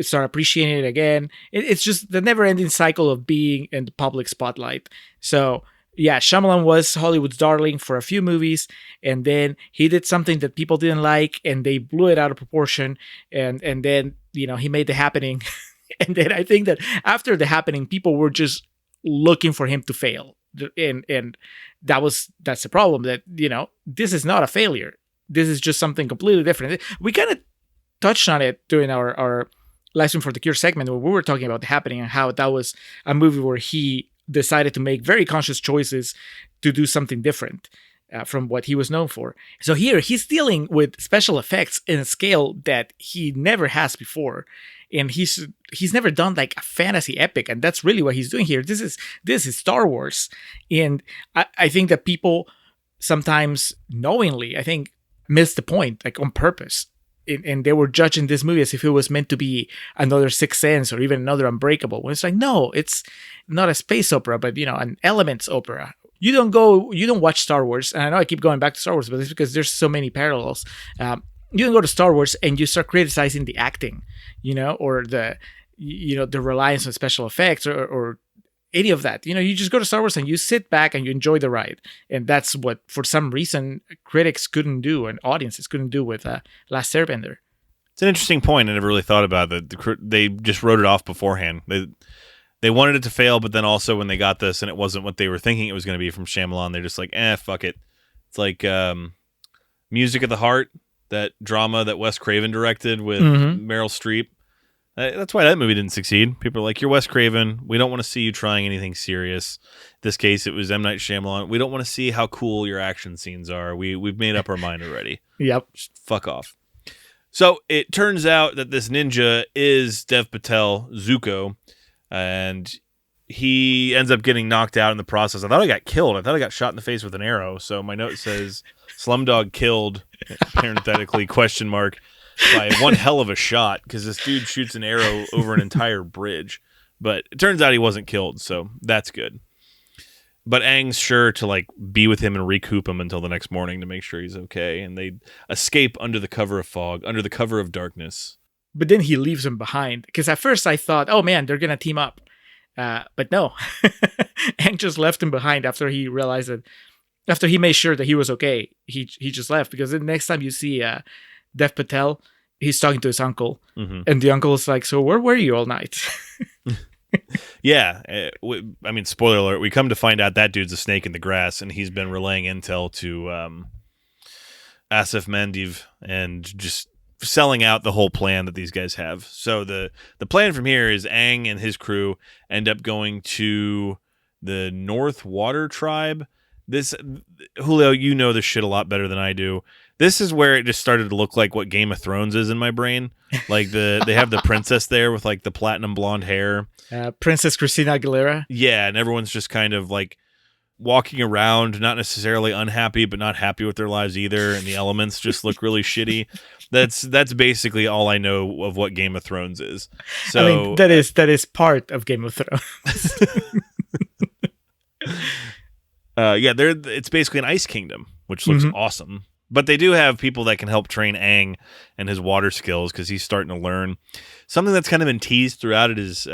start appreciating it again. It's just the never-ending cycle of being in the public spotlight. So. Yeah, Shyamalan was Hollywood's darling for a few movies, and then he did something that people didn't like, and they blew it out of proportion, and then, he made The Happening. And then I think that after The Happening, people were just looking for him to fail. And that's the problem, that, this is not a failure. This is just something completely different. We kind of touched on it during our Live Stream for the Cure segment, where we were talking about The Happening and how that was a movie where he decided to make very conscious choices to do something different from what he was known for. So here he's dealing with special effects in a scale that he never has before, and he's never done like a fantasy epic, and that's really what he's doing here. This is Star Wars, and I think that people sometimes knowingly, I think, miss the point, like on purpose. And they were judging this movie as if it was meant to be another Sixth Sense or even another Unbreakable. When it's like, no, it's not a space opera, but an elements opera. You don't watch Star Wars, and I know I keep going back to Star Wars, but it's because there's so many parallels. You don't go to Star Wars and you start criticizing the acting, or the reliance on special effects or any of that. You just go to Star Wars and you sit back and you enjoy the ride. And that's what, for some reason, critics couldn't do and audiences couldn't do with Last Airbender. It's an interesting point. I never really thought about it. They just wrote it off beforehand. They wanted it to fail, but then also when they got this and it wasn't what they were thinking it was going to be from Shyamalan, they're just like, fuck it. It's like Music of the Heart, that drama that Wes Craven directed with Meryl Streep. That's why that movie didn't succeed. People are like, you're Wes Craven. We don't want to see you trying anything serious. In this case, it was M. Night Shyamalan. We don't want to see how cool your action scenes are. We've made up our mind already. Yep. Just fuck off. So it turns out that this ninja is Dev Patel, Zuko, and he ends up getting knocked out in the process. I thought I got killed. I thought I got shot in the face with an arrow. So my note says, Slumdog killed, parenthetically, question mark. by one hell of a shot, because this dude shoots an arrow over an entire bridge. But it turns out he wasn't killed, so that's good. But Aang's sure to like be with him and recoup him until the next morning to make sure he's okay. And they escape under the cover of fog, under the cover of darkness. But then he leaves him behind. Because at first I thought, oh man, they're going to team up. But no. Aang just left him behind after he realized that, after he made sure that he was okay. He just left. Because the next time you see Dev Patel, he's talking to his uncle. Mm-hmm. And the uncle is like, so where were you all night? Yeah, I mean, spoiler alert, we come to find out that dude's a snake in the grass, and he's been relaying intel to Asif Mandiv and just selling out the whole plan that these guys have. So the plan from here is Aang and his crew end up going to the North Water Tribe. This, Julio, you know this shit a lot better than I do. This is where it just started to look like what Game of Thrones is in my brain. Like they have the princess there with like the platinum blonde hair. Princess Christina Aguilera. Yeah, and everyone's just kind of like walking around, not necessarily unhappy, but not happy with their lives either. And the elements just look really shitty. That's basically all I know of what Game of Thrones is. So I mean, that is part of Game of Thrones. Yeah, it's basically an ice kingdom, which looks awesome. But they do have people that can help train Aang and his water skills because he's starting to learn. Something that's kind of been teased throughout it is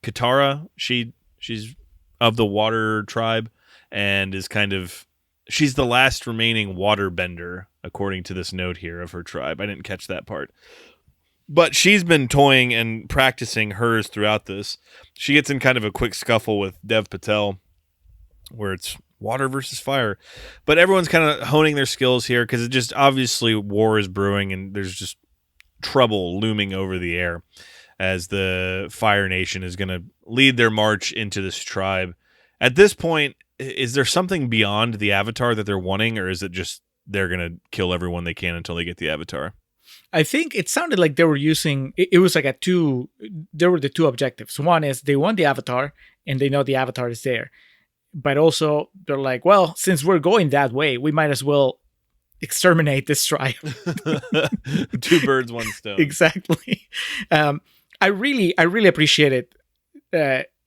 Katara. She's of the water tribe and is she's the last remaining water bender, according to this note here of her tribe. I didn't catch that part. But she's been toying and practicing hers throughout this. She gets in kind of a quick scuffle with Dev Patel, where it's water versus fire. But everyone's kind of honing their skills here because it just obviously war is brewing and there's just trouble looming over the air as the Fire Nation is going to lead their march into this tribe. At this point, is there something beyond the Avatar that they're wanting, or is it just they're going to kill everyone they can until they get the Avatar? I think it sounded like they were using, it was like there were the two objectives. One is they want the Avatar and they know the Avatar is there. But also, they're like, well, since we're going that way, we might as well exterminate this tribe. 2 birds, 1 stone. Exactly. I really appreciated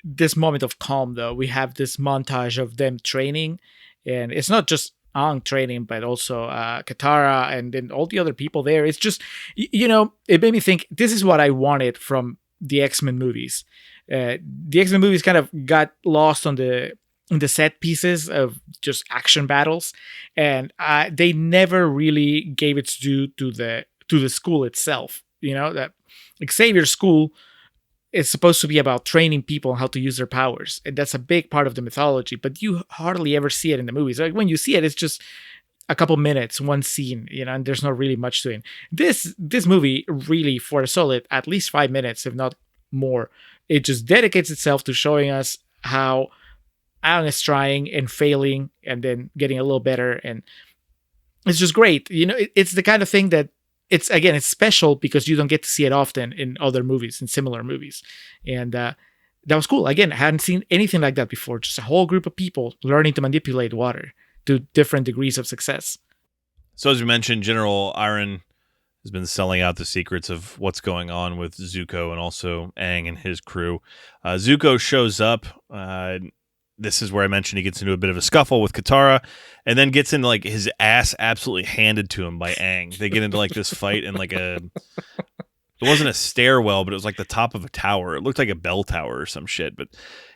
this moment of calm, though. We have this montage of them training, and it's not just Aang training, but also Katara and then all the other people there. It's just, it made me think, this is what I wanted from the X-Men movies. The X-Men movies kind of got lost on the set pieces of just action battles, and they never really gave its due to the school itself. That Xavier's school is supposed to be about training people on how to use their powers, and that's a big part of the mythology, but you hardly ever see it in the movies. Like when you see it, it's just a couple minutes, one scene, and there's not really much to it. This movie really, for a solid at least 5 minutes, if not more, it just dedicates itself to showing us how Aang is trying and failing and then getting a little better. And it's just great. It's the kind of thing that it's special because you don't get to see it often in other movies, in similar movies. And that was cool. Again, I hadn't seen anything like that before. Just a whole group of people learning to manipulate water to different degrees of success. So as we mentioned, General Iron has been selling out the secrets of what's going on with Zuko and also Aang and his crew. Zuko shows up. This is where I mentioned he gets into a bit of a scuffle with Katara and then gets into like his ass absolutely handed to him by Aang. They get into like this fight in like it wasn't a stairwell, but it was like the top of a tower. It looked like a bell tower or some shit, but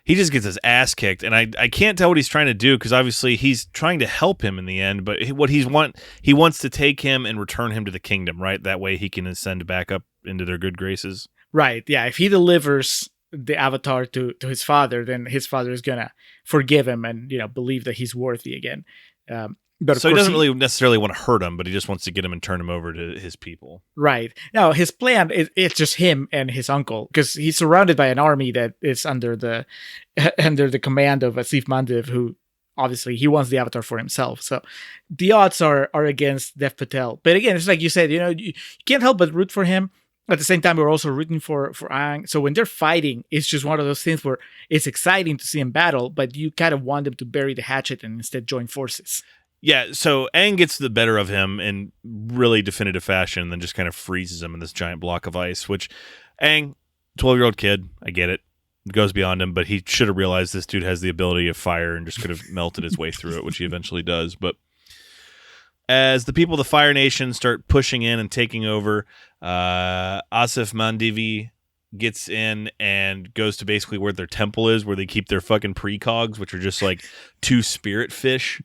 he just gets his ass kicked. And I can't tell what he's trying to do because obviously he's trying to help him in the end, but he wants to take him and return him to the kingdom, right? That way he can ascend back up into their good graces. Right. Yeah. If he delivers the Avatar to his father, then his father is gonna forgive him and believe that he's worthy again. But so he doesn't really necessarily want to hurt him, but he just wants to get him and turn him over to his people. Right. Now his plan it's just him and his uncle because he's surrounded by an army that is under the command of Asif Mandiv, who obviously he wants the Avatar for himself. So the odds are against Dev Patel. But again, it's like you said, you can't help but root for him. At the same time, we're also rooting for Aang. So when they're fighting, it's just one of those things where it's exciting to see him battle, but you kind of want them to bury the hatchet and instead join forces. Yeah, so Aang gets the better of him in really definitive fashion, and then just kind of freezes him in this giant block of ice, which Aang, 12-year-old kid, I get it. It goes beyond him, but he should have realized this dude has the ability of fire and just could have melted his way through it, which he eventually does. But as the people of the Fire Nation start pushing in and taking over, Asif Mandivi gets in and goes to basically where their temple is, where they keep their fucking precogs, which are just like 2 spirit fish.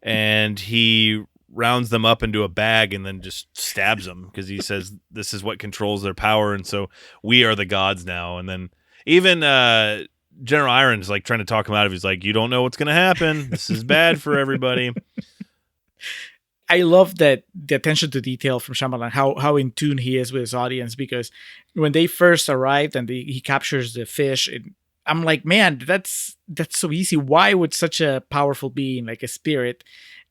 And he rounds them up into a bag and then just stabs them because he says this is what controls their power, and so we are the gods now. And then even General Iron's like trying to talk him out of it. He's like, you don't know what's going to happen. This is bad for everybody. I love that the attention to detail from Shyamalan, how in tune he is with his audience, because when they first arrived and he captures the fish, I'm like, man, that's so easy. Why would such a powerful being like a spirit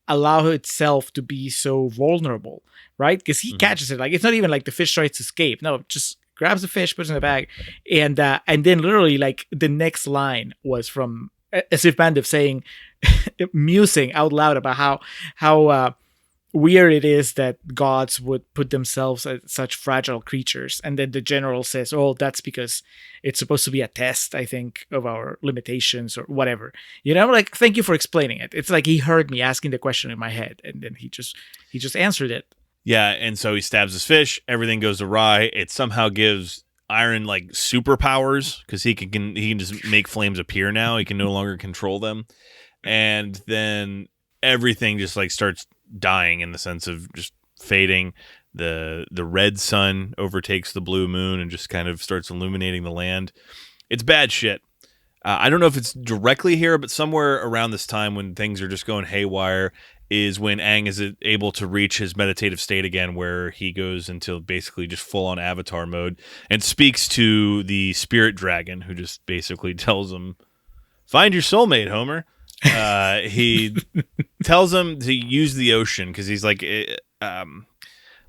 allow itself to be so vulnerable, right? Because he catches it. Like, it's not even like the fish tries to escape. No, just grabs the fish, puts it in the bag, and then literally like the next line was from Asif Bandiv saying, musing out loud about how weird it is that gods would put themselves as such fragile creatures. And then the general says, oh, that's because it's supposed to be a test, I think, of our limitations or whatever. You know, like, thank you for explaining it. It's like he heard me asking the question in my head, and then he just answered it. Yeah, and so he stabs his fish, everything goes awry. It somehow gives Iron like superpowers because he can just make flames appear now. He can no longer control them. And then everything just like starts dying in the sense of just fading. The red sun overtakes the blue moon and just kind of starts illuminating the land. It's bad shit. I don't know if it's directly here, but somewhere around this time when things are just going haywire is when Aang is able to reach his meditative state again, where he goes into basically just full-on avatar mode and speaks to the spirit dragon, who just basically tells him, find your soulmate, Homer. He tells him to use the ocean because he's like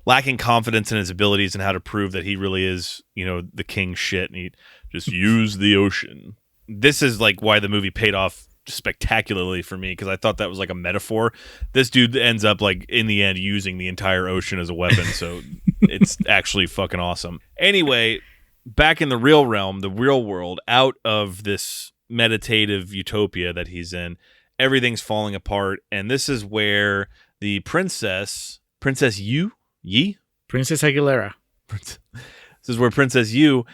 lacking confidence in his abilities and how to prove that he really is, the king shit. And he just use the ocean. This is like why the movie paid off spectacularly for me, because I thought that was like a metaphor. This dude ends up like in the end using the entire ocean as a weapon. So it's actually fucking awesome. Anyway, back in the real realm, the real world, out of this meditative utopia that he's in, everything's falling apart, and this is where the Princess Aguilera. This is where Princess Yu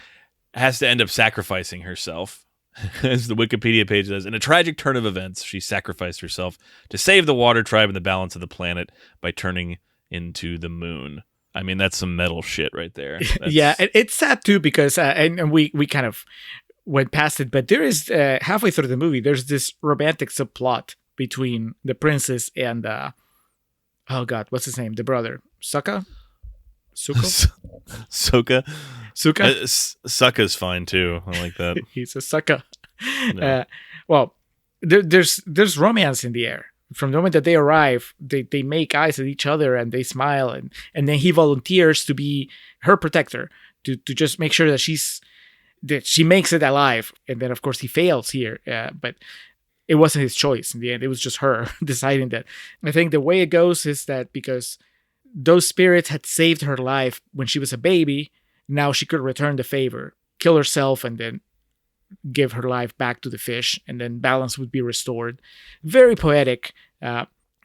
has to end up sacrificing herself. As the Wikipedia page says, in a tragic turn of events, she sacrificed herself to save the water tribe and the balance of the planet by turning into the moon. I mean, that's some metal shit right there. Yeah, it's sad too, because and we kind of went past it, but there is halfway through the movie, there's this romantic subplot between the princess and oh god, what's his name? The brother, Sokka. Sokka. Sokka's fine too. I like that. He's a Sokka. No. Well, there's romance in the air. From the moment that they arrive, they make eyes at each other and they smile, and then he volunteers to be her protector, to just make sure that she makes it alive. And then of course he fails here, but it wasn't his choice in the end. It was just her deciding that. I think the way it goes is that because those spirits had saved her life when she was a baby, now she could return the favor, kill herself, and then give her life back to the fish, and then balance would be restored. Very poetic.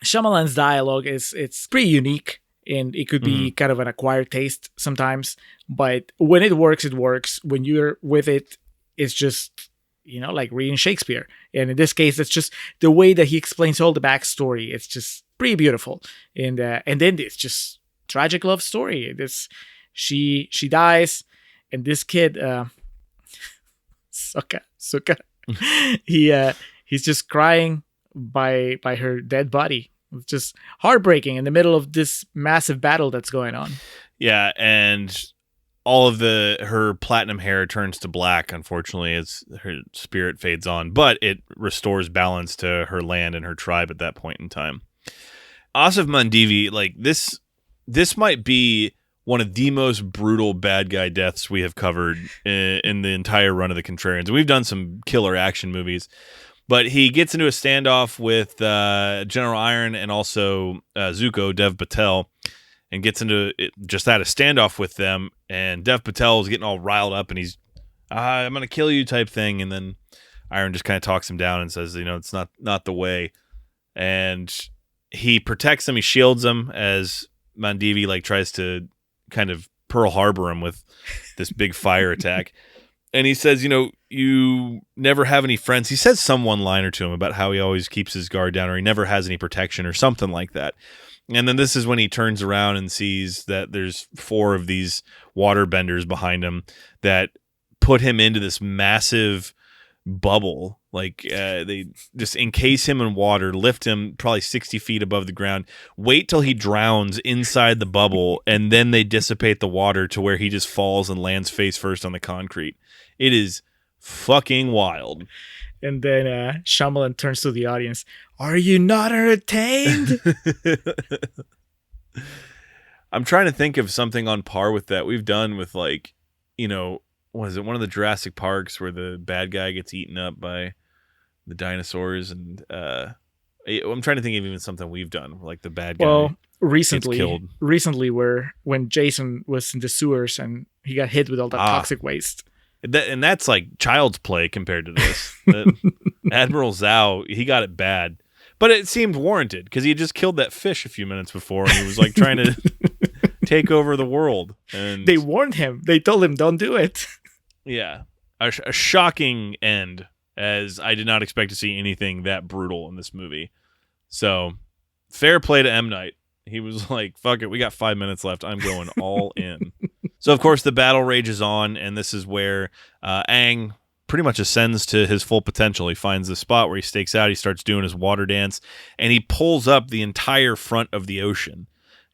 Shyamalan's dialogue it's pretty unique, and it could be kind of an acquired taste sometimes, but when it works, it works. When you're with it, it's just, like reading Shakespeare. And in this case, it's just the way that he explains all the backstory. It's just pretty beautiful. And then it's just tragic love story. She dies, and this kid, Sokka, he's just crying by her dead body. It's just heartbreaking in the middle of this massive battle that's going on. Yeah, and all of her platinum hair turns to black, unfortunately, as her spirit fades on, but it restores balance to her land and her tribe at that point in time. Asif Mandivi, like this might be one of the most brutal bad guy deaths we have covered in the entire run of the Contrarians. And we've done some killer action movies. But he gets into a standoff with General Iron and also Zuko, Dev Patel, and gets into just that, a standoff with them. And Dev Patel is getting all riled up, and he's, I'm going to kill you type thing. And then Iron just kind of talks him down and says, it's not the way. And he protects him. He shields him as Mandivi like tries to kind of Pearl Harbor him with this big fire attack. And he says, you never have any friends. He says some one-liner to him about how he always keeps his guard down, or he never has any protection or something like that. And then this is when he turns around and sees that there's 4 of these water benders behind him that put him into this massive bubble. Like they just encase him in water, lift him probably 60 feet above the ground, wait till he drowns inside the bubble, and then they dissipate the water to where he just falls and lands face first on the concrete. It is fucking wild. And then Shyamalan turns to the audience. Are you not entertained? I'm trying to think of something on par with that we've done with, like, was it one of the Jurassic Parks where the bad guy gets eaten up by the dinosaurs? And I'm trying to think of even something we've done, like the bad guy recently gets killed. Recently, when Jason was in the sewers and he got hit with all that toxic waste. And that's like child's play compared to this. Admiral Zhao, he got it bad. But it seemed warranted because he had just killed that fish a few minutes before, and he was like trying to take over the world. And they warned him. They told him, don't do it. Yeah. A shocking end, as I did not expect to see anything that brutal in this movie. So, fair play to M. Night. He was like, fuck it, we got 5 minutes left. I'm going all in. So, of course, the battle rages on, and this is where Aang pretty much ascends to his full potential. He finds the spot where he stakes out, he starts doing his water dance, and he pulls up the entire front of the ocean.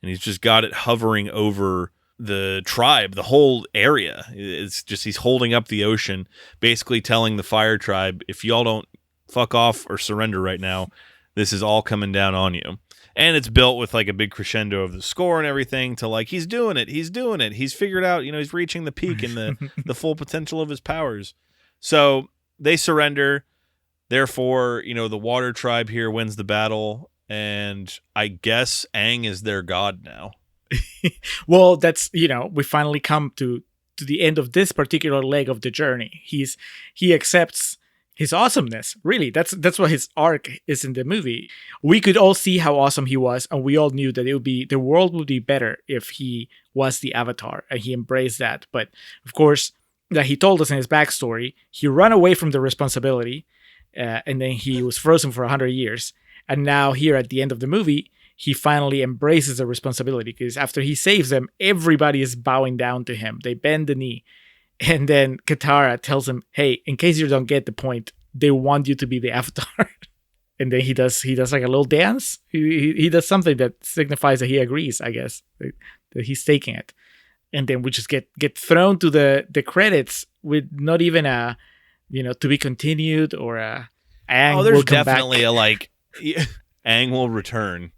And he's just got it hovering over the tribe, the whole area. It's just he's holding up the ocean, basically telling the fire tribe, if y'all don't fuck off or surrender right now, this is all coming down on you. And it's built with like a big crescendo of the score and everything to like, he's doing it. He's figured out, he's reaching the peak and the full potential of his powers. So they surrender. Therefore, the water tribe here wins the battle. And I guess Aang is their god now. Well, that's, we finally come to the end of this particular leg of the journey. He accepts his awesomeness. Really, that's what his arc is in the movie. We could all see how awesome he was, and we all knew that the world would be better if he was the Avatar, and he embraced that. But of course, that he told us in his backstory, he ran away from the responsibility, and then he was frozen for 100 years. And now here at the end of the movie, he finally embraces the responsibility, because after he saves them, everybody is bowing down to him. They bend the knee. And then Katara tells him, hey, in case you don't get the point, they want you to be the Avatar. And then he does like a little dance. He does something that signifies that he agrees, I guess, that he's taking it. And then we just get thrown to the credits with not even a, to be continued or a Aang there's will come definitely back. Aang will return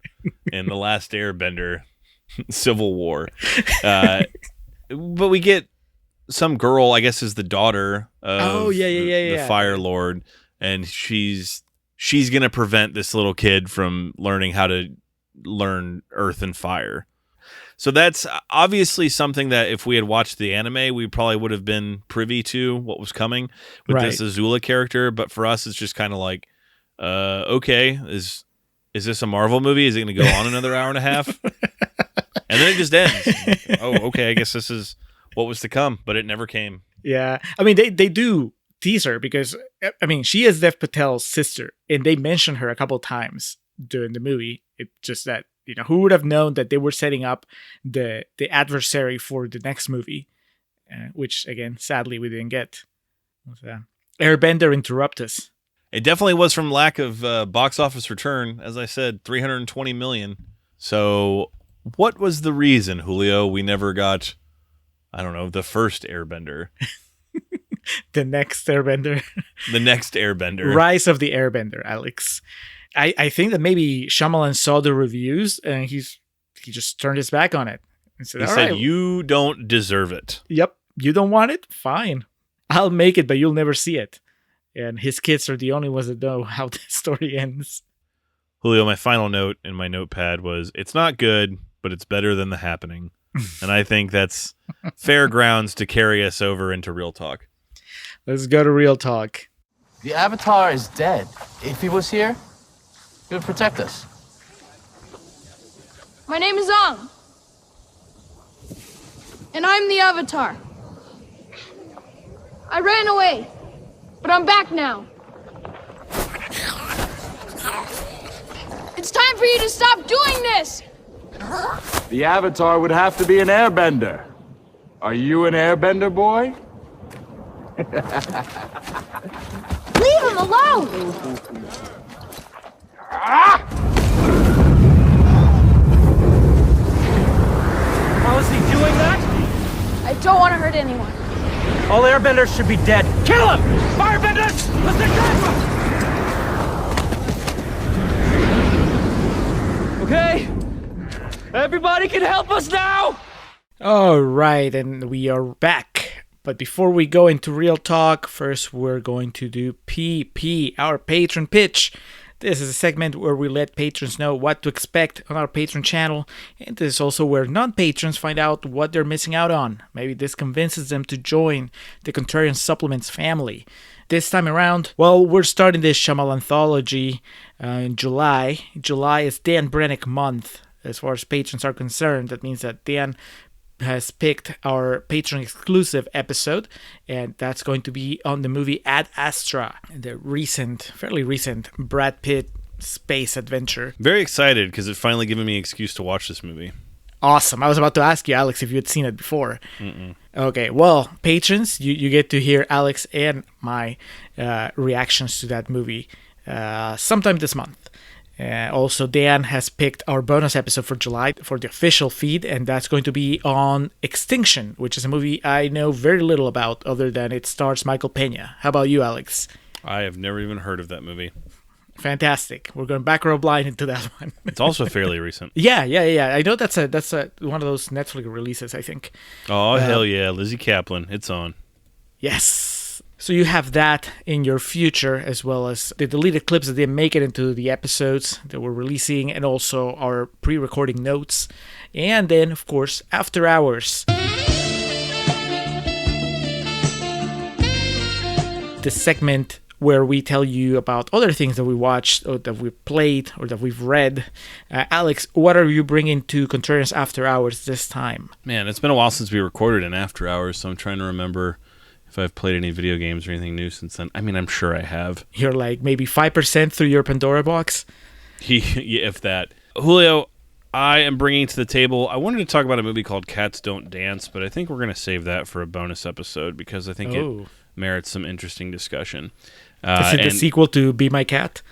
in the Last Airbender Civil War. But we get some girl, I guess, is the daughter of the Fire Lord, and she's gonna prevent this little kid from learning how to learn earth and fire. So that's obviously something that if we had watched the anime, we probably would have been privy to what was coming with this Azula character. But for us, it's just kind of like, okay, is this a Marvel movie? Is it going to go on another hour and a half? And then it just ends. Oh, okay, I guess this is what was to come, but it never came. Yeah. I mean, they do tease her because, I mean, she is Dev Patel's sister, and they mention her a couple times during the movie. It's just that, who would have known that they were setting up the adversary for the next movie, which, again, sadly, we didn't get. Airbender interrupt us. It definitely was from lack of box office return. As I said, $320 million. So what was the reason, Julio, we never got, I don't know, the first Airbender? The next Airbender. The next Airbender. Rise of the Airbender, Alex. I think that maybe Shyamalan saw the reviews and he just turned his back on it. And said, he said, you don't deserve it. Yep. You don't want it? Fine. I'll make it, but you'll never see it. and his kids are the only ones that know how the story ends. Julio, my final note in my notepad was, it's not good, but it's better than The Happening. And I think that's fair grounds to carry us over into real talk. Let's go to real talk. The Avatar is dead. If he was here, he would protect us. My name is Ang. And I'm the Avatar. I ran away, but I'm back now. It's time for you to stop doing this! The Avatar would have to be an Airbender. Are you an Airbender, boy? Leave him alone! How is he doing that? I don't want to hurt anyone. All airbenders should be dead. Kill him! Firebenders! Let's take that! Okay. Everybody can help us now! All right, and we are back. But before we go into real talk, first we're going to do PP, our patron pitch. This is a segment where we let patrons know what to expect on our Patreon channel, and this is also where non-patrons find out what they're missing out on. Maybe this convinces them to join the Contrarian Supplements family. This time around, well, we're starting this Shyamalan anthology in July. July is Dan Brennick month as far as patrons are concerned. That means that Dan has picked our patron exclusive episode, and that's going to be on the movie Ad Astra, the fairly recent Brad Pitt space adventure. Very excited because it finally given me an excuse to watch this movie. Awesome. I was about to ask you, Alex, if you had seen it before. Mm-mm. Okay, well, patrons, you get to hear Alex and my reactions to that movie sometime this month. Also, Dan has picked our bonus episode for July for the official feed, and that's going to be on Extinction, which is a movie I know very little about other than it stars Michael Pena. How about you, Alex? I have never even heard of that movie. Fantastic. We're going back row blind into that one. It's also fairly recent. Yeah. I know that's one of those Netflix releases, I think. Oh, hell yeah. Lizzie Kaplan. It's on. Yes. So you have that in your future, as well as the deleted clips that didn't make it into the episodes that we're releasing, and also our pre-recording notes. And then, of course, After Hours. The segment where we tell you about other things that we watched, or that we played, or that we've read. Alex, what are you bringing to Contrarians After Hours this time? Man, it's been a while since we recorded an After Hours, so I'm trying to remember if I've played any video games or anything new since then. I mean, I'm sure I have. You're like maybe 5% through your Pandora box? If that. Julio, I am bringing to the table, I wanted to talk about a movie called Cats Don't Dance, but I think we're going to save that for a bonus episode because I think it merits some interesting discussion. Is it the sequel to Be My Cat?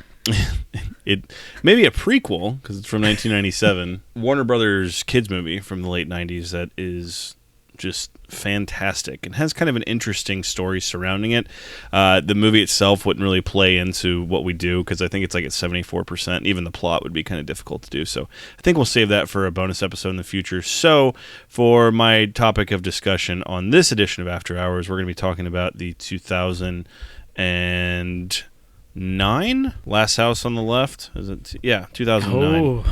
It may be a prequel because it's from 1997. Warner Brothers kids movie from the late 90s that is just fantastic and has kind of an interesting story surrounding it. The movie itself wouldn't really play into what we do because I think it's like at 74%. Even the plot would be kind of difficult to do. So I think we'll save that for a bonus episode in the future. So for my topic of discussion on this edition of After Hours, we're going to be talking about the 2009 Last House on the Left. Is it? Yeah, 2009. Oh.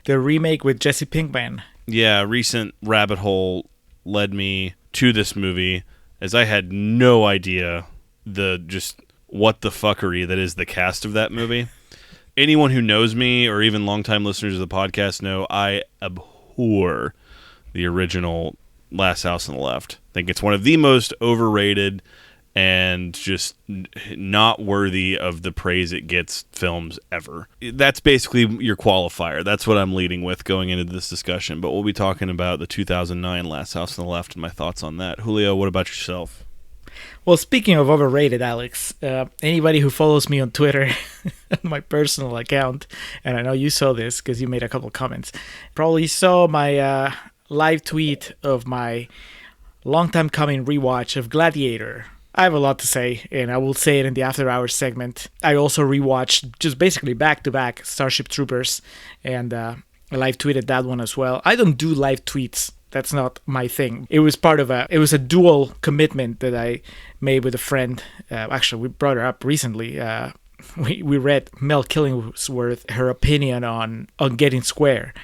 The remake with Jesse Pinkman. Yeah, recent rabbit hole led me to this movie as I had no idea what the fuckery that is the cast of that movie. Anyone who knows me or even longtime listeners of the podcast know I abhor the original Last House on the Left. I think it's one of the most overrated and just not worthy of the praise it gets films ever. That's basically your qualifier. That's what I'm leading with going into this discussion. But we'll be talking about the 2009 Last House on the Left and my thoughts on that. Julio, what about yourself? Well, speaking of overrated, Alex, anybody who follows me on Twitter, my personal account, and I know you saw this because you made a couple comments, probably saw my live tweet of my long-time coming rewatch of Gladiator. I have a lot to say, and I will say it in the After Hours segment. I also rewatched, just basically back-to-back, Starship Troopers, and I live tweeted that one as well. I don't do live tweets That's not my thing. It was a dual commitment that I made with a friend. Actually, we brought her up recently. We read Mel Killingsworth, her opinion on Getting Square.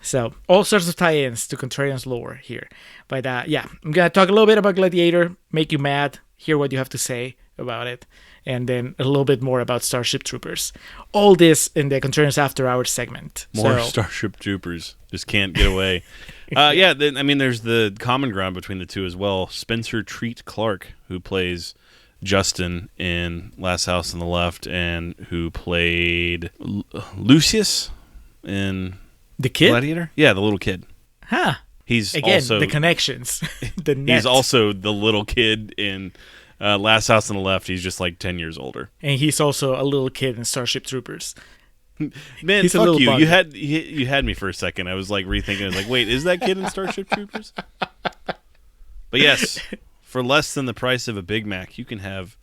So all sorts of tie-ins to Contrarians lore here. But yeah, I'm going to talk a little bit about Gladiator, make you mad, hear what you have to say about it, and then a little bit more about Starship Troopers. All this in the Contrarians After Hours segment. More Starship Troopers. Just can't get away. There's the common ground between the two as well. Spencer Treat Clark, who plays Justin in Last House on the Left, and who played Lucius in the kid? Gladiator? Yeah, the little kid. Huh. He's again also the connections. The net. He's also the little kid in Last House on the Left. He's just like 10 years older. And he's also a little kid in Starship Troopers. Man, he's fuck you. Bugger. You had me for a second. I was like rethinking. I was like, wait, is that kid in Starship Troopers? But yes, for less than the price of a Big Mac, you can have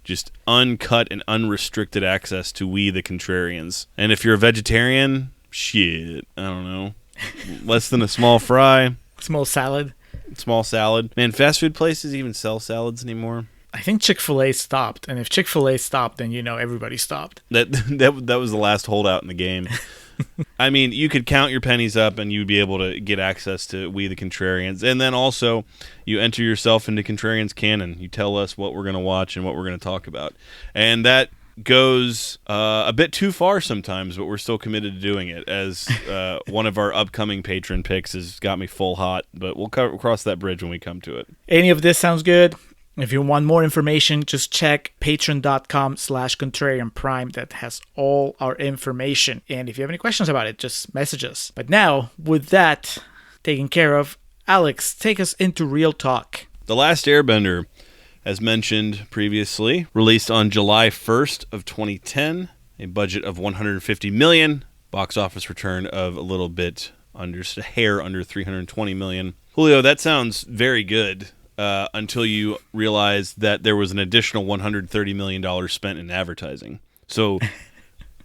just uncut and unrestricted access to We the Contrarians. And if you're a vegetarian, shit, I don't know. Less than a small fry. Small salad. Man, fast food places even sell salads anymore. I think Chick-fil-A stopped, and if Chick-fil-A stopped, then everybody stopped. That was the last holdout in the game. I mean, you could count your pennies up, and you'd be able to get access to We the Contrarians, and then also you enter yourself into Contrarians Canon. You tell us what we're going to watch and what we're going to talk about, and that goes a bit too far sometimes, but we're still committed to doing it, as one of our upcoming patron picks has got me full hot, but we'll cross that bridge when we come to it. Any of this sounds good? If you want more information, just check patreon.com/Contrarian Prime. That has all our information. And if you have any questions about it, just message us. But now, with that taken care of, Alex, take us into real talk. The Last Airbender, as mentioned previously, released on July 1st of 2010, a budget of $150 million, box office return of a little bit under 320 million. Julio, that sounds very good. Until you realize that there was an additional $130 million spent in advertising. So,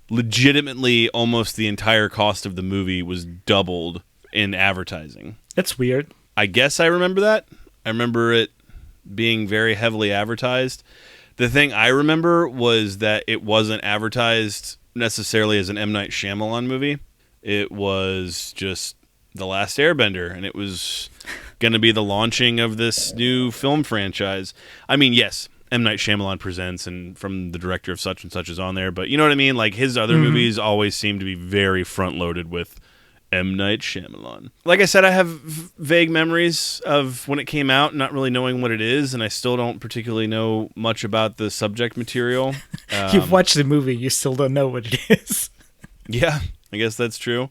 legitimately, almost the entire cost of the movie was doubled in advertising. That's weird. I guess I remember that. I remember it being very heavily advertised. The thing I remember was that it wasn't advertised necessarily as an M. Night Shyamalan movie. It was just The Last Airbender, and it was going to be the launching of this new film franchise. I mean, yes, M. Night Shyamalan presents, and from the director of such and such is on there, but you know what I mean? Like, his other movies always seem to be very front-loaded with M. Night Shyamalan. Like I said, I have vague memories of when it came out, not really knowing what it is, and I still don't particularly know much about the subject material. You've watched the movie, you still don't know what it is. Yeah, I guess that's true.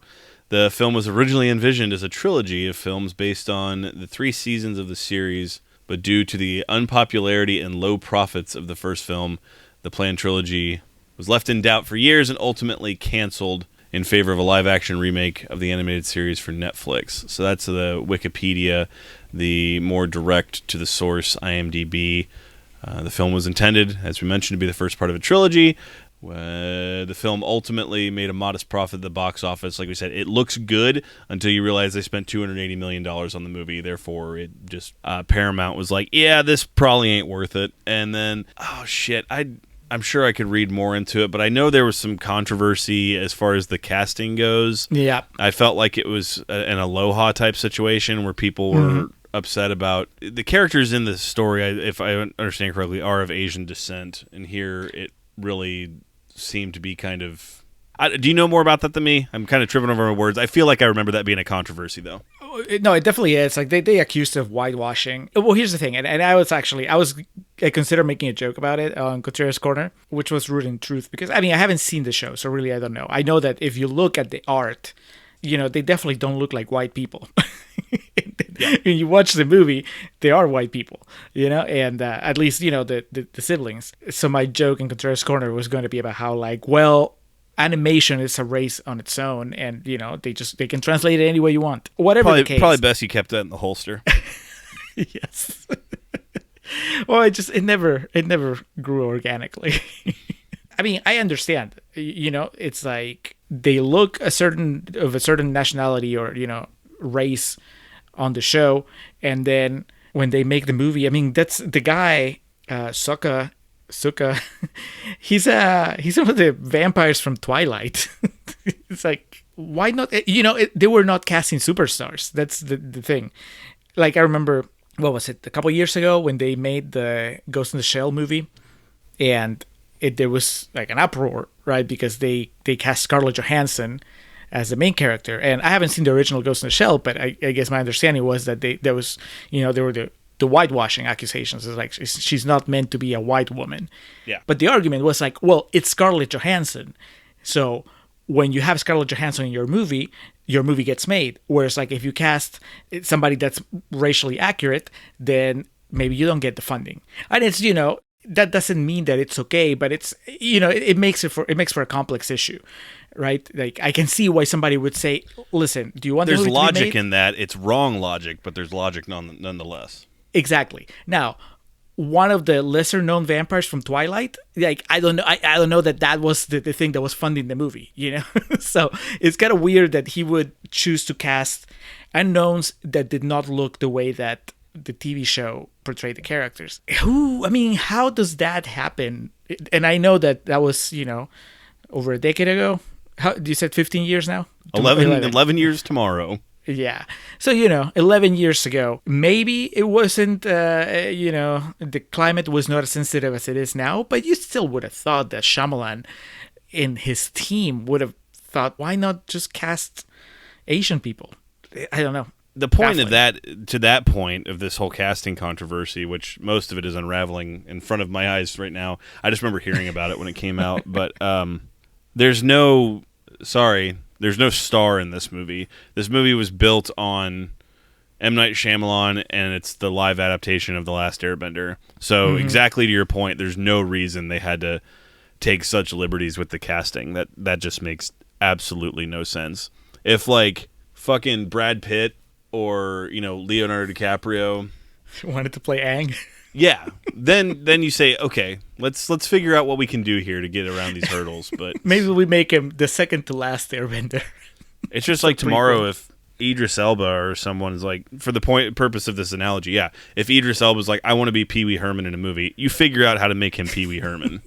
The film was originally envisioned as a trilogy of films based on the 3 seasons of the series, but due to the unpopularity and low profits of the first film, the planned trilogy was left in doubt for years and ultimately canceled in favor of a live-action remake of the animated series for Netflix. So that's the Wikipedia, the more direct-to-the-source IMDb. The film was intended, as we mentioned, to be the first part of a trilogy. The film ultimately made a modest profit at the box office. Like we said, it looks good until you realize they spent $280 million on the movie. Therefore, it just Paramount was like, yeah, this probably ain't worth it. And then, oh shit, I'm sure I could read more into it, but I know there was some controversy as far as the casting goes. Yeah, I felt like it was an Aloha type situation where people were upset about the characters in the story. If I understand correctly, are of Asian descent, and here it really seemed to be kind of... do you know more about that than me? I'm kind of tripping over my words. I feel like I remember that being a controversy, though. No, it definitely is. Like, they accused of whitewashing. Well, here's the thing, and I considered making a joke about it on Contrarians Corner, which was rooted in truth, because, I mean, I haven't seen the show, so really I don't know. I know that if you look at the art, they definitely don't look like white people. Yeah. When you watch the movie, they are white people, and at least, the siblings. So my joke in Contrarians Corner was going to be about how, like, well, animation is a race on its own, and, they can translate it any way you want. Whatever the case. Probably best you kept that in the holster. Yes. Well, it never grew organically. I mean, I understand, it's like they look of a certain nationality or, race on the show. And then when they make the movie, I mean, that's the guy, Suka. he's one of the vampires from Twilight. It's like, why not? They were not casting superstars. That's the thing. Like, I remember, what was it, a couple years ago when they made the Ghost in the Shell movie, and there was like an uproar, right? Because they cast Scarlett Johansson as the main character. And I haven't seen the original Ghost in the Shell, but I guess my understanding was that there were the whitewashing accusations. It's like, she's not meant to be a white woman. Yeah. But the argument was like, well, it's Scarlett Johansson. So when you have Scarlett Johansson in your movie gets made. Whereas like if you cast somebody that's racially accurate, then maybe you don't get the funding. And it's, that doesn't mean that it's okay, but it's, it makes for a complex issue, right? Like, I can see why somebody would say, listen, do you want there's the movie to be logic made? in that. It's wrong logic, but there's logic nonetheless. Exactly. Now, one of the lesser known vampires from Twilight, like, I don't know that was the thing that was funding the movie, So it's kind of weird that he would choose to cast unknowns that did not look the way that the TV show portrayed the characters. How does that happen? And I know that was, over a decade ago. You said 15 years now? 11 years tomorrow. Yeah. So, 11 years ago, maybe it wasn't, the climate was not as sensitive as it is now, but you still would have thought that Shyamalan and his team would have thought, why not just cast Asian people? I don't know. The point of that, to that point of this whole casting controversy, which most of it is unraveling in front of my eyes right now. I just remember hearing about it when it came out, but there's no star in this movie. This movie was built on M. Night Shyamalan, and it's the live adaptation of The Last Airbender. So exactly to your point, there's no reason they had to take such liberties with the casting. That just makes absolutely no sense. If like fucking Brad Pitt or Leonardo DiCaprio wanted to play Aang, yeah, then you say, okay, let's figure out what we can do here to get around these hurdles. But maybe we make him the second to last Airbender. It's just like tomorrow if Idris Elba or someone's like, for the purpose of this analogy, yeah, if Idris Elba's like, I want to be Pee Wee Herman in a movie, you figure out how to make him Pee Wee Herman.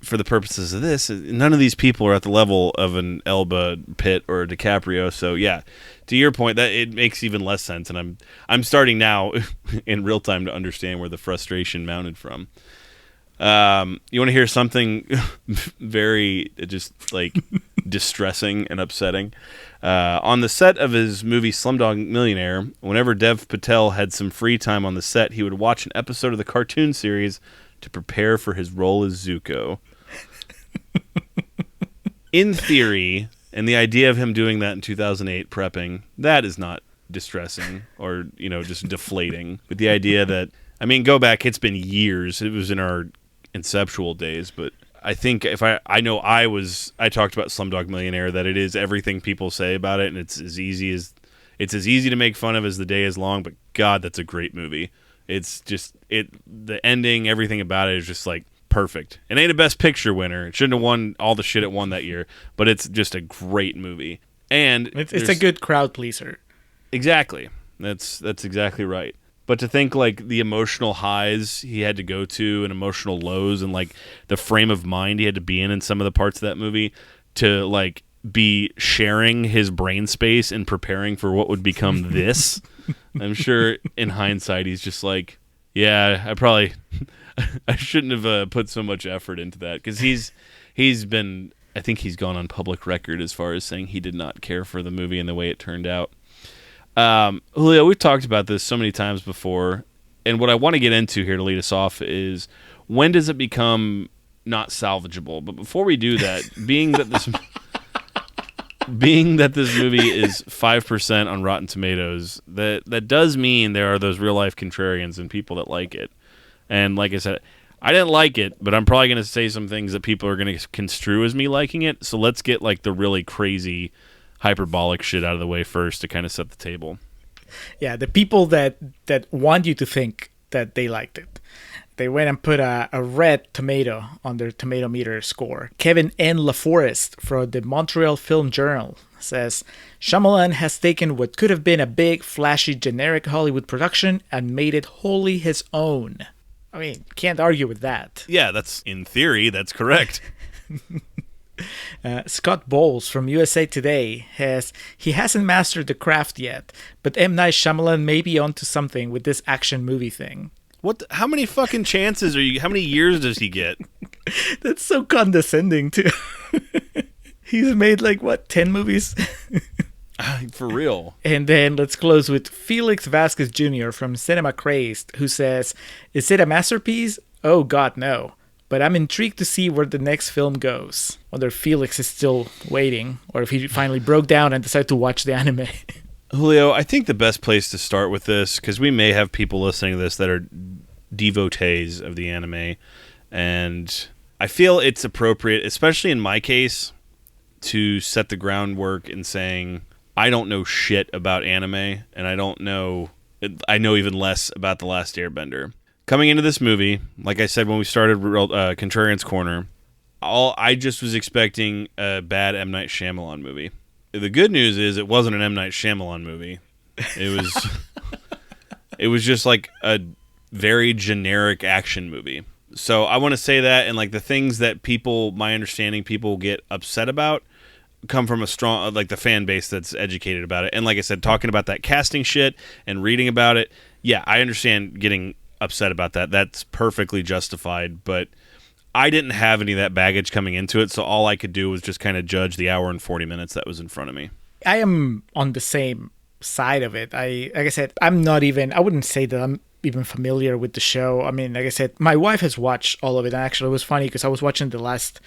For the purposes of this, none of these people are at the level of an Elba, Pitt, or DiCaprio. So yeah, to your point, that it makes even less sense, and I'm starting now in real time to understand where the frustration mounted from. You want to hear something very just like distressing and upsetting? On the set of his movie Slumdog Millionaire, whenever Dev Patel had some free time on the set, he would watch an episode of the cartoon series to prepare for his role as Zuko. In theory, and the idea of him doing that in 2008, prepping, that is not distressing or, just deflating. But the idea that, go back, it's been years. It was in our inceptual days, but I think I talked about Slumdog Millionaire, that it is everything people say about it, and it's as easy to make fun of as the day is long, but God, that's a great movie. It's just, the ending, everything about it is just like perfect. It ain't a Best Picture winner. It shouldn't have won all the shit it won that year, but it's just a great movie. And it's a good crowd pleaser. Exactly. That's exactly right. But to think like the emotional highs he had to go to and emotional lows and like the frame of mind he had to be in some of the parts of that movie to like be sharing his brain space and preparing for what would become this. I'm sure in hindsight he's just like, yeah, I shouldn't have put so much effort into that, because he's been, I think he's gone on public record as far as saying he did not care for the movie and the way it turned out. Julio, we've talked about this so many times before, and what I want to get into here to lead us off is, when does it become not salvageable? But before we do that, being that this movie is 5% on Rotten Tomatoes, that does mean there are those real life contrarians and people that like it. And like I said, I didn't like it, but I'm probably going to say some things that people are going to construe as me liking it. So let's get like the really crazy hyperbolic shit out of the way first to kind of set the table. Yeah, the people that want you to think that they liked it. They went and put a red tomato on their tomato meter score. Kevin N. LaForest from the Montreal Film Journal says, Shyamalan has taken what could have been a big, flashy, generic Hollywood production and made it wholly his own. I mean, can't argue with that. Yeah, that's, in theory, that's correct. Scott Bowles from USA Today he hasn't mastered the craft yet, but M. Night Shyamalan may be onto something with this action movie thing. How many fucking chances how many years does he get? That's so condescending, too. He's made, 10 movies? For real. And then let's close with Felix Vasquez Jr. from Cinema Crazed, who says, is it a masterpiece? Oh, God, no. But I'm intrigued to see where the next film goes. Whether Felix is still waiting, or if he finally broke down and decided to watch the anime. Julio, I think the best place to start with this, because we may have people listening to this that are devotees of the anime, and I feel it's appropriate, especially in my case, to set the groundwork in saying, I don't know shit about anime, and I know even less about The Last Airbender. Coming into this movie, like I said when we started Contrarians Corner, I just was expecting a bad M. Night Shyamalan movie. The good news is it wasn't an M. Night Shyamalan movie. It was just like a very generic action movie. So I want to say that, and the things that my understanding people get upset about come from a strong, the fan base that's educated about it. And like I said, talking about that casting shit and reading about it, yeah, I understand getting upset about that. That's perfectly justified, but I didn't have any of that baggage coming into it, so all I could do was just kind of judge the hour and 40 minutes that was in front of me. I am on the same side of it. Like I said, I wouldn't say that I'm even familiar with the show. I mean, like I said, my wife has watched all of it, and actually it was funny because I was watching the last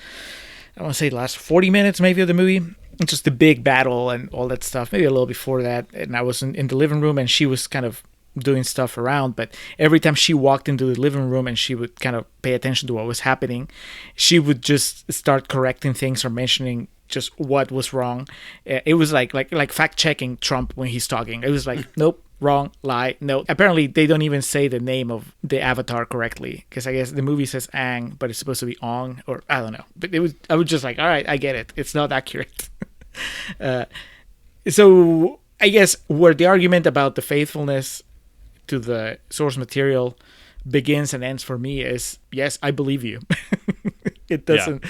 40 minutes maybe of the movie. It's just the big battle and all that stuff, maybe a little before that, and I was in the living room, and she was kind of doing stuff around, but every time she walked into the living room and she would kind of pay attention to what was happening, she would just start correcting things or mentioning just what was wrong. It was like fact checking Trump when he's talking. It was like, nope, wrong, lie, no. Apparently they don't even say the name of the avatar correctly, because I guess the movie says Aang, but it's supposed to be Ong, or I don't know. But I was just like, all right, I get it. It's not accurate. So I guess where the argument about the faithfulness to the source material begins and ends for me is, yes, I believe you. It doesn't,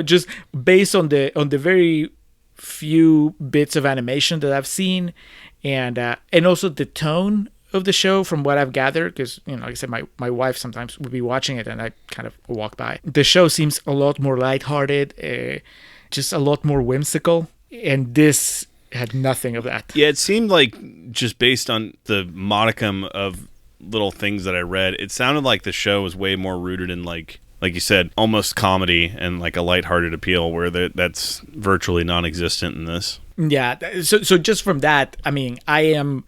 just based on the very few bits of animation that I've seen, and also the tone of the show from what I've gathered, because like I said, my wife sometimes would be watching it and I kind of walk by. The show seems a lot more lighthearted, just a lot more whimsical, and this had nothing of that. Yeah, it seemed like, just based on the modicum of little things that I read, it sounded like the show was way more rooted in like you said, almost comedy and like a lighthearted appeal, where that's virtually non-existent in this. Yeah, so just from that, I mean, I am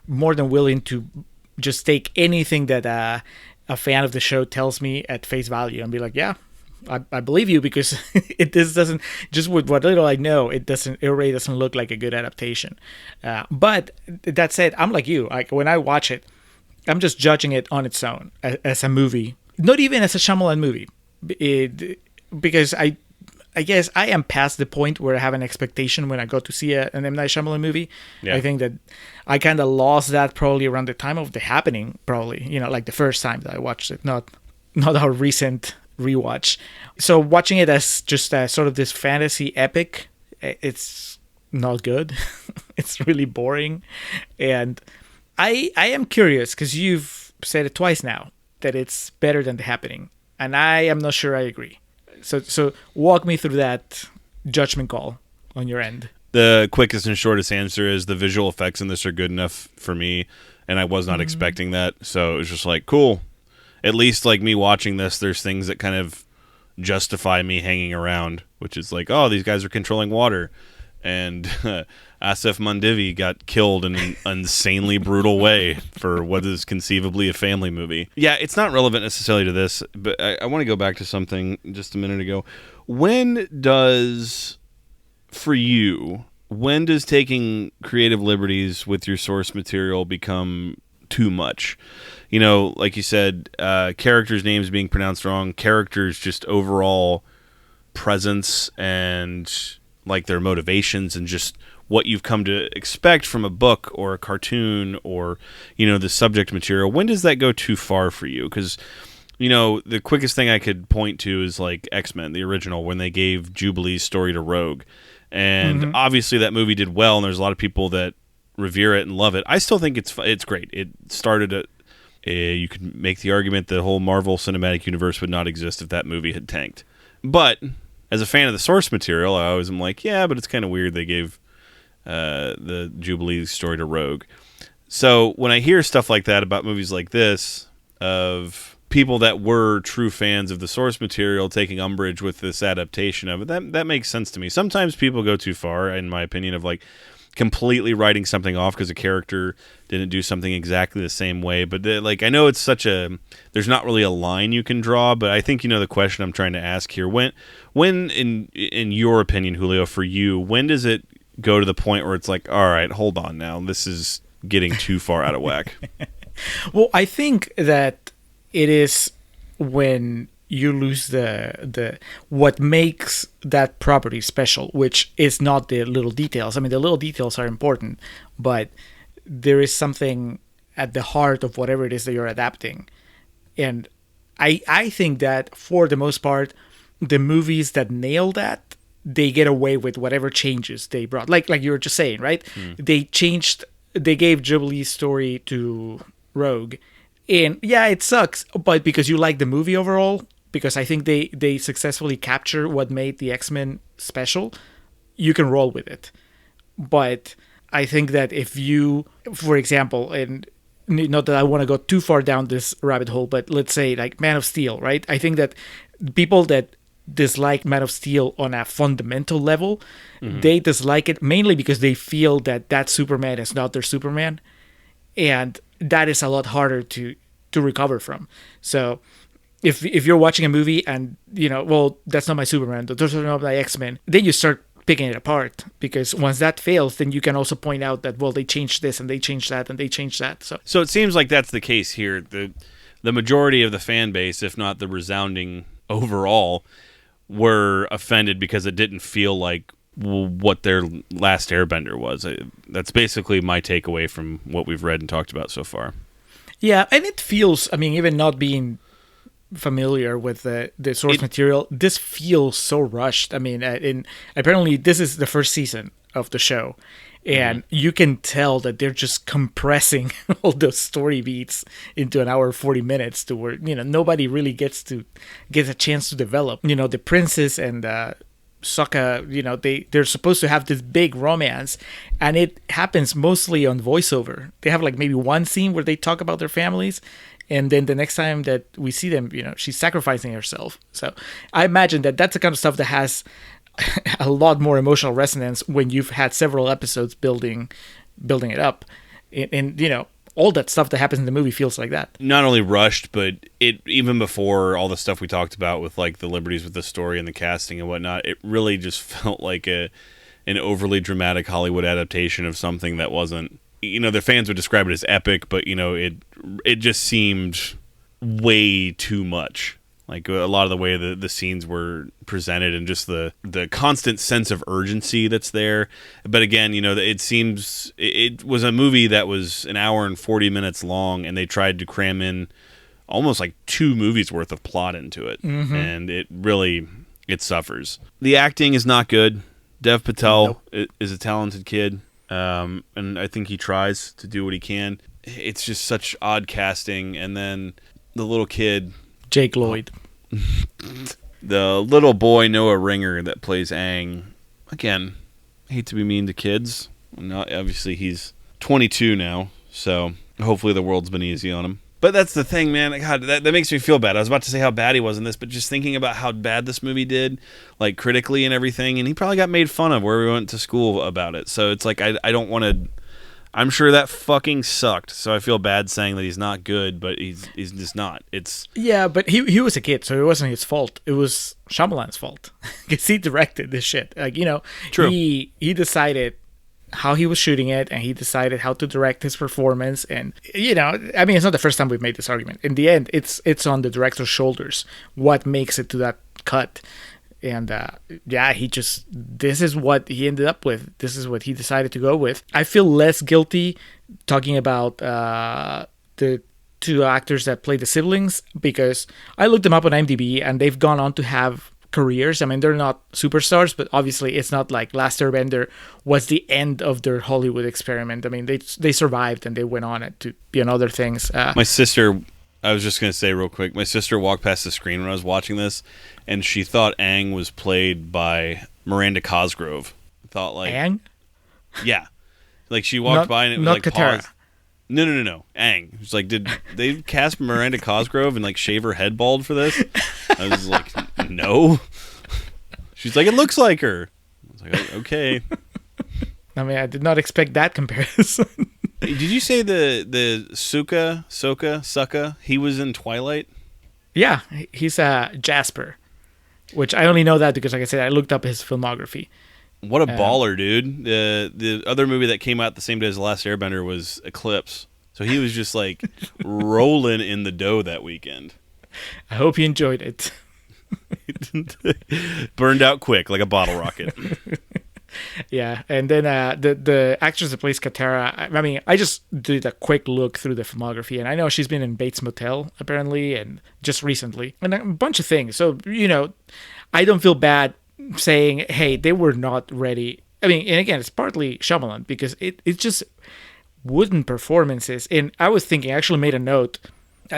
more than willing to just take anything that a fan of the show tells me at face value and be like, yeah, I believe you, because this doesn't, just with what little I know, it really doesn't look like a good adaptation. But that said, I'm like you. Like when I watch it, I'm just judging it on its own as a movie, not even as a Shyamalan movie, because I guess I am past the point where I have an expectation when I go to see an M. Night Shyamalan movie. Yeah. I think that I kind of lost that probably around the time of The Happening, probably, like the first time that I watched it, not our recent rewatch. So watching it as just sort of this fantasy epic, it's not good. It's really boring. And I am curious, because you've said it twice now, that it's better than The Happening. And I am not sure I agree. So walk me through that judgment call on your end. The quickest and shortest answer is the visual effects in this are good enough for me, and I was not expecting that. So it was just like, cool. At least like me watching this, there's things that kind of justify me hanging around, which is like, oh, these guys are controlling water. And Asif Mandivi got killed in an insanely brutal way for what is conceivably a family movie. Yeah, it's not relevant necessarily to this, but I want to go back to something just a minute ago. When does taking creative liberties with your source material become too much. You know, like you said, characters' names being pronounced wrong, characters' just overall presence and like their motivations and just what you've come to expect from a book or a cartoon or, you know, the subject material. When does that go too far for you? Because, you know, the quickest thing I could point to is like X-Men, the original, when they gave Jubilee's story to Rogue. And obviously that movie did well, and there's a lot of people that revere it and love it. I still think it's great. It started you could make the argument the whole Marvel Cinematic Universe would not exist if that movie had tanked. But as a fan of the source material, I always am like, yeah, but it's kind of weird they gave the Jubilee story to Rogue. So when I hear stuff like that about movies like this, of people that were true fans of the source material taking umbrage with this adaptation of it, that makes sense to me. Sometimes people go too far, in my opinion, of like completely writing something off because a character didn't do something exactly the same way. But like, I know it's there's not really a line you can draw, but I think you know the question I'm trying to ask here. When in your opinion, Julio, for you, when does it go to the point where it's like, all right, hold on now, this is getting too far out of whack? Well, I think that it is when you lose the what makes that property special, which is not the little details. I mean, the little details are important, but there is something at the heart of whatever it is that you're adapting. And I think that for the most part, the movies that nail that, they get away with whatever changes they brought. Like you were just saying, right? They gave Jubilee's story to Rogue. And yeah, it sucks, but because you like the movie overall, because I think they successfully capture what made the X-Men special, you can roll with it. But I think that if you, for example, and not that I want to go too far down this rabbit hole, but let's say like Man of Steel, right? I think that people that dislike Man of Steel on a fundamental level, they dislike it mainly because they feel that Superman is not their Superman. And that is a lot harder to recover from. So if you're watching a movie and, you know, well, that's not my Superman, those are not my X-Men, then you start picking it apart, because once that fails, then you can also point out that, well, they changed this and they changed that and they changed that. So it seems like that's the case here. The majority of the fan base, if not the resounding overall, were offended because it didn't feel like what their Last Airbender was. That's basically my takeaway from what we've read and talked about so far. Yeah, and it feels, I mean, even not being familiar with the source material, this feels so rushed. I mean, apparently this is the first season of the show, and you can tell that they're just compressing all those story beats into an hour 40 minutes to where, you know, nobody really gets a chance to develop. You know, the princess and Sokka, you know, they're supposed to have this big romance, and it happens mostly on voiceover. They have like maybe one scene where they talk about their families, and then the next time that we see them, you know, she's sacrificing herself. So I imagine that that's the kind of stuff that has a lot more emotional resonance when you've had several episodes building it up, and you know, all that stuff that happens in the movie feels like that. Not only rushed, but it even before all the stuff we talked about with like the liberties with the story and the casting and whatnot, it really just felt like an overly dramatic Hollywood adaptation of something that wasn't. You know, the fans would describe it as epic, but you know, it just seemed way too much. Like a lot of the way the scenes were presented and just the constant sense of urgency that's there. But again, you know, it seems it was a movie that was an hour and 40 minutes long, and they tried to cram in almost like 2 movies worth of plot into it. And it suffers. The acting is not good. Dev Patel is a talented kid. And I think he tries to do what he can. It's just such odd casting. And then the little kid, Jake Lloyd. The little boy Noah Ringer that plays Aang. Again, I hate to be mean to kids. Obviously, he's 22 now, so hopefully the world's been easy on him. But that's the thing, man. God, that makes me feel bad. I was about to say how bad he was in this, but just thinking about how bad this movie did, like critically and everything, and he probably got made fun of where we went to school about it. So it's like I don't want to. I'm sure that fucking sucked. So I feel bad saying that he's not good, but he's just not. Yeah, but he was a kid, so it wasn't his fault. It was Shyamalan's fault because he directed this shit. Like, you know, True. He decided how he was shooting it, and he decided how to direct his performance. And I mean, it's not the first time we've made this argument. In the end, it's on the director's shoulders what makes it to that cut. And this is what he ended up with. This is what he decided to go with. I feel less guilty talking about the two actors that play the siblings, because I looked them up on IMDb and they've gone on to have careers. I mean, they're not superstars, but obviously it's not like Last Airbender was the end of their Hollywood experiment. I mean, they survived and they went on to be on other things. My sister, I was just going to say real quick, my sister walked past the screen when I was watching this, and she thought Aang was played by Miranda Cosgrove. Thought like Aang? Yeah. Like she walked by and it was like Katara. paused. No. Aang. It's like, did they cast Miranda Cosgrove and like shave her head bald for this? I was like, no. She's like, it looks like her. I was like, okay. I mean, I did not expect that comparison. Did you say the Sokka, he was in Twilight? Yeah, he's Jasper, which I only know that because, like I said, I looked up his filmography. What a baller, dude. The other movie that came out the same day as The Last Airbender was Eclipse. So he was just like rolling in the dough that weekend. I hope you enjoyed it. Burned out quick like a bottle rocket. Yeah, and then the actress that plays Katara, I mean, I just did a quick look through the filmography, and I know she's been in Bates Motel, apparently, and just recently, and a bunch of things. So, I don't feel bad saying, hey, they were not ready. I mean, and again, it's partly Shyamalan, because it's just wooden performances. And I was thinking, I actually made a note.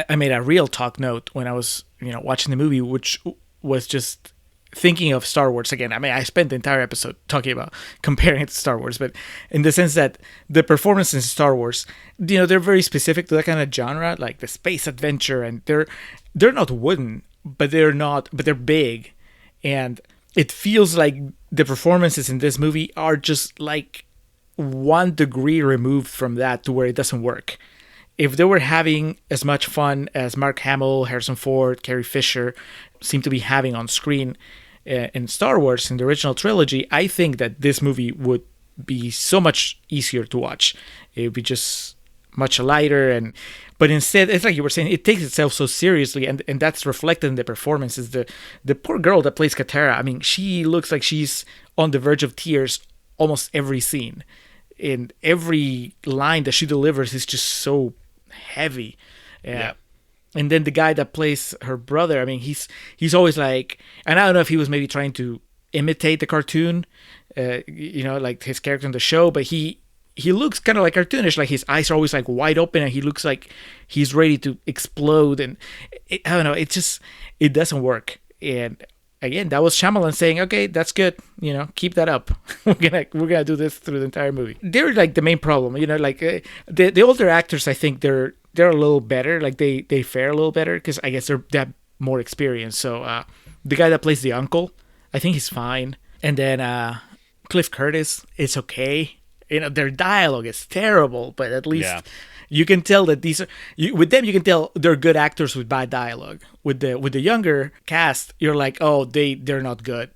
I made a real talk note when I was, watching the movie, which was just thinking of Star Wars again. I mean, I spent the entire episode talking about comparing it to Star Wars, but in the sense that the performances in Star Wars, they're very specific to that kind of genre, like the space adventure, and they're not wooden, but they're big, and it feels like the performances in this movie are just like 1 degree removed from that to where it doesn't work. If they were having as much fun as Mark Hamill, Harrison Ford, Carrie Fisher seem to be having on screen in Star Wars in the original trilogy, I think that this movie would be so much easier to watch. It would be just much lighter, but instead, it's like you were saying, it takes itself so seriously, and that's reflected in the performances. The poor girl that plays Katara, I mean, she looks like she's on the verge of tears almost every scene, and every line that she delivers is just so heavy. Yeah. And then the guy that plays her brother, I mean, he's always like, and I don't know if he was maybe trying to imitate the cartoon, like his character in the show, but he looks kind of like cartoonish, like his eyes are always like wide open, and he looks like he's ready to explode. And I don't know, it doesn't work. And again, that was Shyamalan saying, okay, that's good, keep that up. we're gonna do this through the entire movie. They're like the main problem, like the older actors, I think they're a little better, like they fare a little better because I guess they have more experience. So the guy that plays the uncle, I think he's fine. And then Cliff Curtis, it's okay. Their dialogue is terrible, but at least you can tell that with them you can tell they're good actors with bad dialogue. With the younger cast, you're like, oh, they're not good.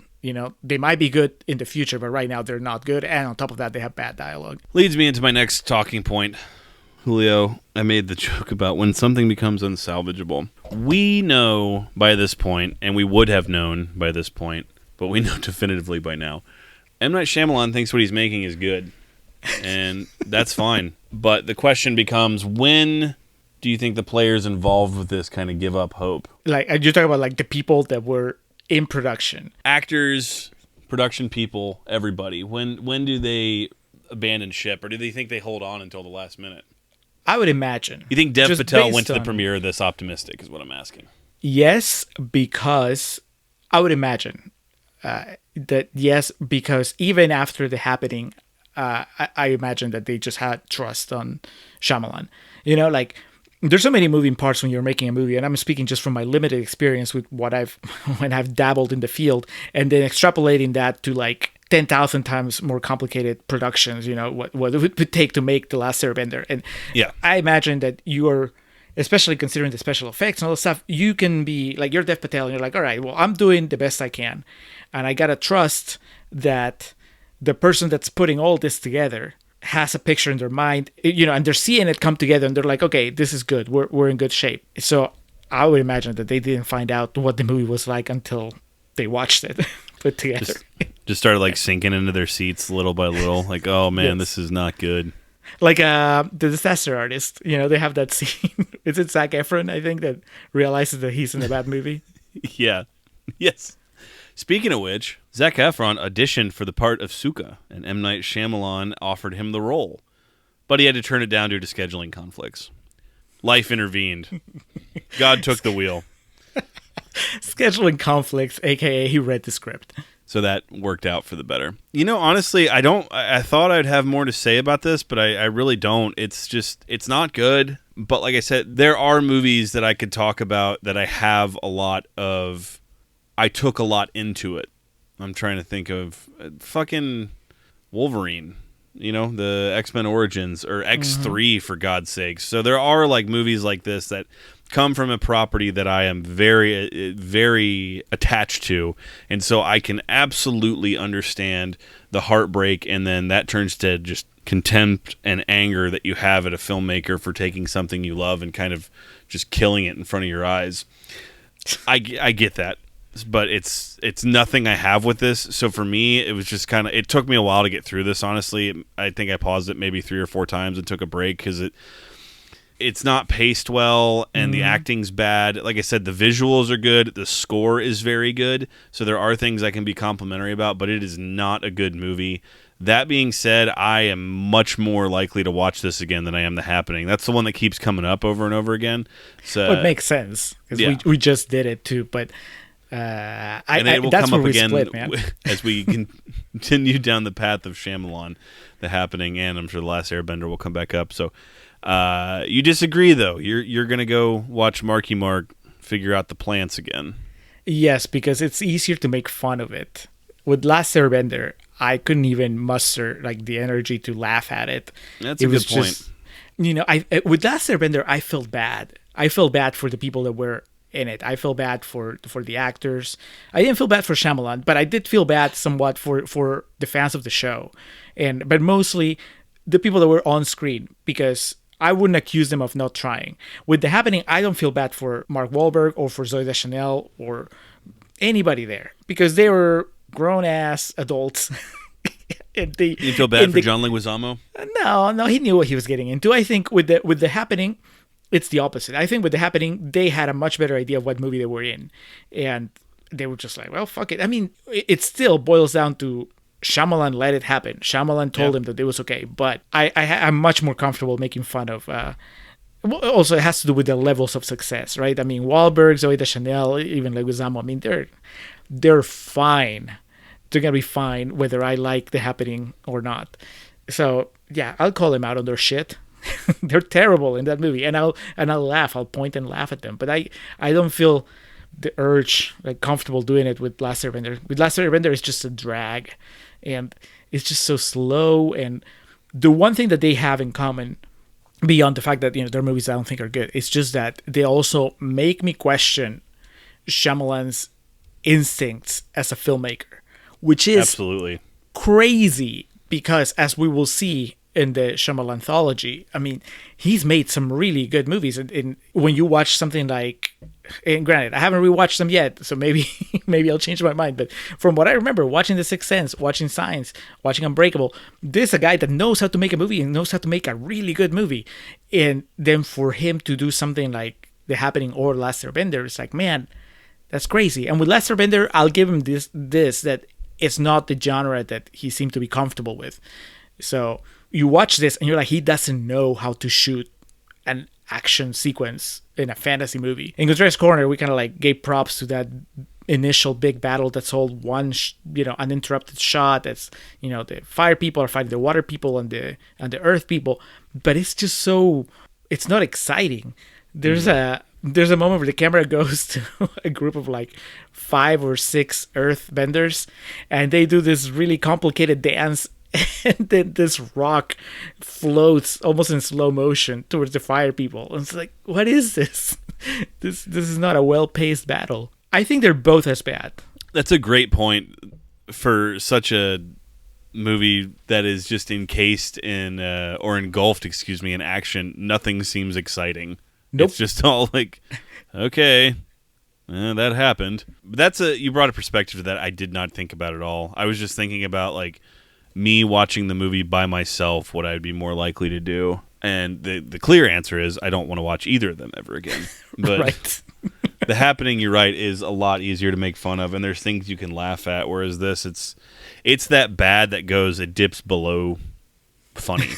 They might be good in the future, but right now they're not good. And on top of that, they have bad dialogue. Leads me into my next talking point. Julio, I made the joke about when something becomes unsalvageable. We know by this point, and we would have known by this point, but we know definitively by now, M. Night Shyamalan thinks what he's making is good. And that's fine. But the question becomes, when do you think the players involved with this kind of give up hope? Like, you're talking about like the people that were in production. Actors, production people, everybody. When do they abandon ship, or do they think they hold on until the last minute? I would imagine. You think Dev Patel went to the premiere this optimistic is what I'm asking. Yes, because I would imagine because even after the happening, I imagine that they just had trust on Shyamalan. Like there's so many moving parts when you're making a movie, and I'm speaking just from my limited experience with what when I've dabbled in the field, and then extrapolating that to like 10,000 times more complicated productions, what it would take to make The Last Airbender. And I imagine that you're, especially considering the special effects and all the stuff, you can be like, you're Dev Patel, and you're like, all right, well, I'm doing the best I can. And I got to trust that the person that's putting all this together has a picture in their mind, and they're seeing it come together, and they're like, okay, this is good. We're in good shape. So I would imagine that they didn't find out what the movie was like until they watched it put together. Just started like sinking into their seats little by little. Like, oh man, This is not good. Like the Disaster Artist, they have that scene. Is it Zac Efron, I think, that realizes that he's in a bad movie? Yeah. Yes. Speaking of which, Zac Efron auditioned for the part of Suka, and M. Night Shyamalan offered him the role. But he had to turn it down due to scheduling conflicts. Life intervened. God took the wheel. Scheduling conflicts, a.k.a. he read the script. So that worked out for the better. Honestly, I thought I'd have more to say about this, but I really don't. It's not good. But like I said, there are movies that I could talk about that I have a lot of. I took a lot into it. I'm trying to think of fucking Wolverine, the X-Men Origins or X3 for God's sakes. So there are like movies like this that come from a property that I am very, very attached to. And so I can absolutely understand the heartbreak, and then that turns to just contempt and anger that you have at a filmmaker for taking something you love and kind of just killing it in front of your eyes. I get that. But it's nothing I have with this. So for me, it was just it took me a while to get through this, honestly. I think I paused it maybe 3 or 4 times and took a break because it's not paced well, and the acting's bad. Like I said, the visuals are good. The score is very good. So there are things I can be complimentary about, but it is not a good movie. That being said, I am much more likely to watch this again than I am The Happening. That's the one that keeps coming up over and over again. So it makes sense because we just did it too, but... and it will come up again as we continue down the path of Shyamalan, The Happening, and I'm sure The Last Airbender will come back up. So you disagree, though. You're going to go watch Marky Mark figure out the plants again. Yes, because it's easier to make fun of it. With Last Airbender, I couldn't even muster like the energy to laugh at it. That's a good point. With Last Airbender, I felt bad. I felt bad for the people that were in it. I feel bad for the actors. I didn't feel bad for Shyamalan, but I did feel bad somewhat for the fans of the show, but mostly the people that were on screen, because I wouldn't accuse them of not trying. With The Happening, I don't feel bad for Mark Wahlberg or for Zooey Deschanel or anybody there, because they were grown-ass adults. You feel bad for John Leguizamo? No, he knew what he was getting into. I think with the Happening, it's the opposite. I think with The Happening, they had a much better idea of what movie they were in. And they were just like, well, fuck it. I mean, it still boils down to Shyamalan let it happen. Shyamalan told him that it was okay. But I'm much more comfortable making fun of... also, it has to do with the levels of success, right? I mean, Wahlberg, Zooey Deschanel, even Leguizamo, I mean, they're fine. They're going to be fine whether I like The Happening or not. So, yeah, I'll call them out on their shit. They're terrible in that movie, and I'll laugh. I'll point and laugh at them, but I don't feel the urge, like, comfortable doing it with Last Airbender. With Last Airbender, it's just a drag, and it's just so slow. And the one thing that they have in common, beyond the fact that their movies I don't think are good, it's just that they also make me question Shyamalan's instincts as a filmmaker, which is absolutely crazy, because as we will see in the Shyamalan anthology, I mean, he's made some really good movies. And when you watch something like, and granted, I haven't rewatched them yet, so maybe I'll change my mind. But from what I remember, watching The Sixth Sense, watching Signs, watching Unbreakable, this is a guy that knows how to make a movie and knows how to make a really good movie. And then for him to do something like The Happening or Last Airbender, it's like, man, that's crazy. And with Last Airbender, I'll give him this that it's not the genre that he seemed to be comfortable with. So you watch this and you're like, he doesn't know how to shoot an action sequence in a fantasy movie. In Contrarians Corner, we kind of like gave props to that initial big battle that's all one, uninterrupted shot. That's, the fire people are fighting the water people and the earth people, but it's just so, it's not exciting. There's a moment where the camera goes to a group of like 5 or 6 earth benders, and they do this really complicated dance. And then this rock floats almost in slow motion towards the fire people. And it's like, what is this? This is not a well-paced battle. I think they're both as bad. That's a great point for such a movie that is just encased in or engulfed, in action, nothing seems exciting. Nope. It's just all like, okay, that happened. But you brought a perspective to that I did not think about at all. I was just thinking about like me watching the movie by myself, what I'd be more likely to do. And the clear answer is I don't want to watch either of them ever again. But Right. The Happening, you're right, is a lot easier to make fun of, and there's things you can laugh at. Whereas this, it's that bad that it dips below funny.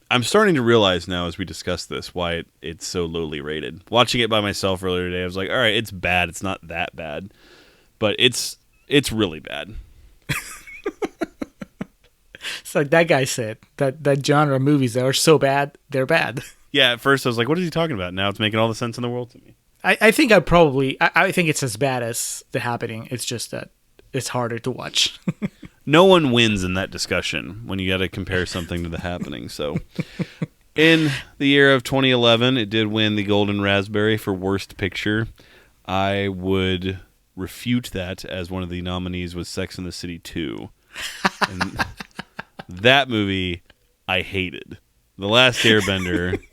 I'm starting to realize now, as we discuss this, why it's so lowly rated. Watching it by myself earlier today, I was like, all right, it's bad. It's not that bad, but it's really bad. It's like that guy said, that genre of movies that are so bad, they're bad. Yeah, at first I was like, what is he talking about? Now it's making all the sense in the world to me. I think I think it's as bad as The Happening. It's just that it's harder to watch. No one wins in that discussion when you got to compare something to The Happening. So, in the year of 2011, it did win the Golden Raspberry for Worst Picture. I would refute that, as one of the nominees was Sex and the City 2. And that movie, I hated. The Last Airbender,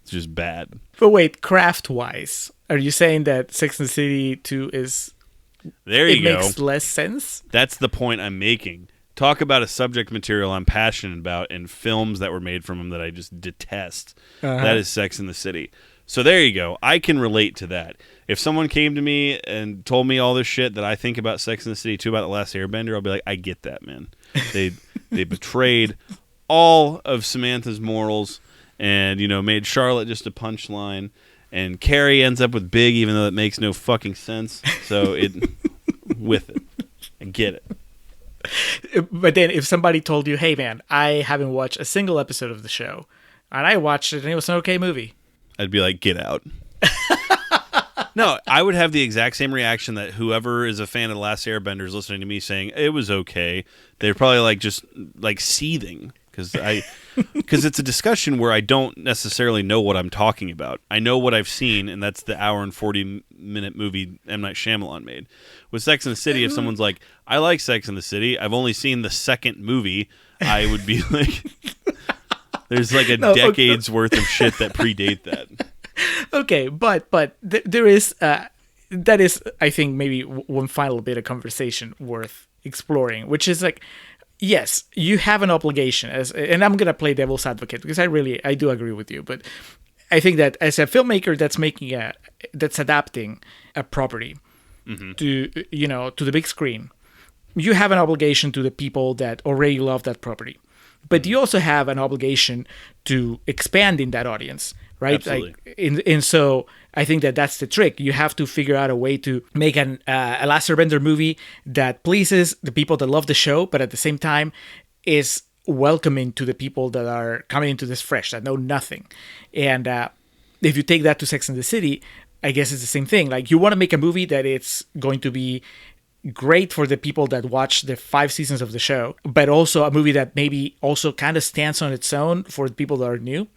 it's just bad. But wait, craft-wise, are you saying that Sex and the City 2 is... There you go. It makes less sense? That's the point I'm making. Talk about a subject material I'm passionate about and films that were made from them that I just detest. That is Sex and the City. So there you go. I can relate to that. If someone came to me and told me all this shit that I think about Sex and the City 2 about The Last Airbender, I'll be like, I get that, man. They betrayed all of Samantha's morals and, made Charlotte just a punchline. And Carrie ends up with Big, even though it makes no fucking sense. So with it. I get it. But then if somebody told you, hey man, I haven't watched a single episode of the show, and I watched it and it was an okay movie, I'd be like, get out. No, I would have the exact same reaction that whoever is a fan of The Last Airbender is listening to me saying it was okay. They're probably just seething because it's a discussion where I don't necessarily know what I'm talking about. I know what I've seen, and that's the hour and 40-minute movie M. Night Shyamalan made. With Sex and the City, if someone's like, I like Sex and the City, I've only seen the second movie, I would be like, there's a decade's worth of shit that predate that. Okay, but there is that is, I think, maybe one final bit of conversation worth exploring, which is yes, you have an obligation and I'm gonna play devil's advocate because I do agree with you, but I think that as a filmmaker that's adapting a property to the big screen, you have an obligation to the people that already love that property, but you also have an obligation to expand in that audience. Right, absolutely. And so I think that's the trick. You have to figure out a way to make a Last Airbender movie that pleases the people that love the show, but at the same time is welcoming to the people that are coming into this fresh, that know nothing. And if you take that to Sex and the City, I guess it's the same thing. You want to make a movie that it's going to be great for the people that watch the 5 seasons of the show, but also a movie that maybe also kind of stands on its own for the people that are new.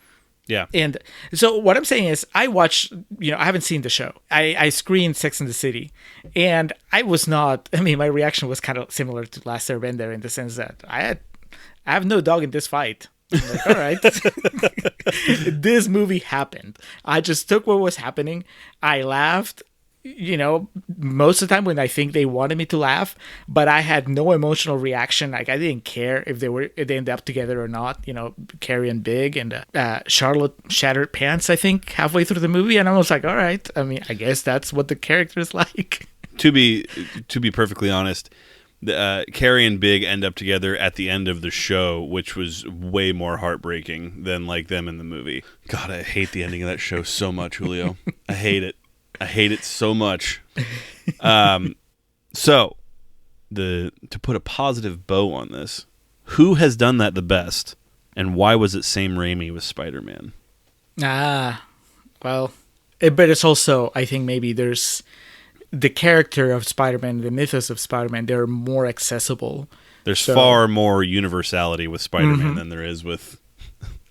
Yeah. And so what I'm saying is I haven't seen the show. I screened Sex and the City, and my reaction was kind of similar to Last Airbender in the sense that I have no dog in this fight. I'm like, all right. This movie happened. I just took what was happening. I laughed. Most of the time when I think they wanted me to laugh, but I had no emotional reaction. I didn't care if they ended up together or not. Carrie and Big, and Charlotte shattered pants, I think, halfway through the movie, and I was like, all right. I mean, I guess that's what the character's like. To be perfectly honest, Carrie and Big end up together at the end of the show, which was way more heartbreaking than them in the movie. God, I hate the ending of that show so much, Julio. I hate it. I hate it so much. So, to put a positive bow on this, who has done that the best, and why was it Sam Raimi with Spider-Man? Well, but it's also, I think maybe there's the character of Spider-Man, the mythos of Spider-Man, they're more accessible. There's far more universality with Spider-Man than there is with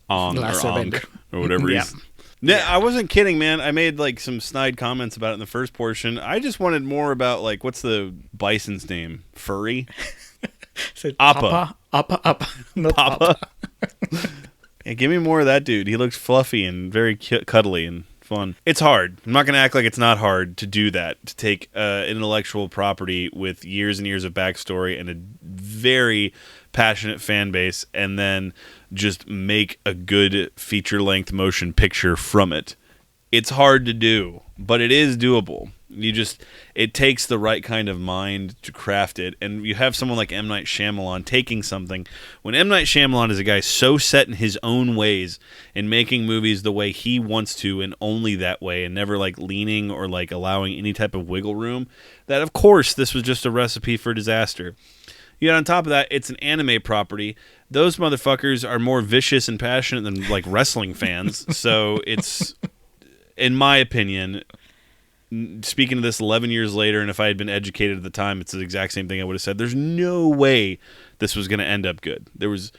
Ong Last or Onk Airbender. or whatever he's... Yeah, I wasn't kidding, man. I made some snide comments about it in the first portion. I just wanted more about what's the bison's name? Furry? Said Appa. Appa, not Papa. Yeah, give me more of that dude. He looks fluffy and very cuddly and fun. It's hard. I'm not going to act like it's not hard to do that, to take intellectual property with years and years of backstory and a very passionate fan base and then just make a good feature-length motion picture from it. It's hard to do, but it is doable. It takes the right kind of mind to craft it, and you have someone like M. Night Shyamalan taking something. When M. Night Shyamalan is a guy so set in his own ways and making movies the way he wants to and only that way, and never like leaning or like allowing any type of wiggle room, that of course this was just a recipe for disaster. Yet on top of that, it's an anime property. Those motherfuckers are more vicious and passionate than like wrestling fans, so it's, in my opinion, speaking of this 11 years later, and if I had been educated at the time, it's the exact same thing I would have said. There's no way this was going to end up good. It was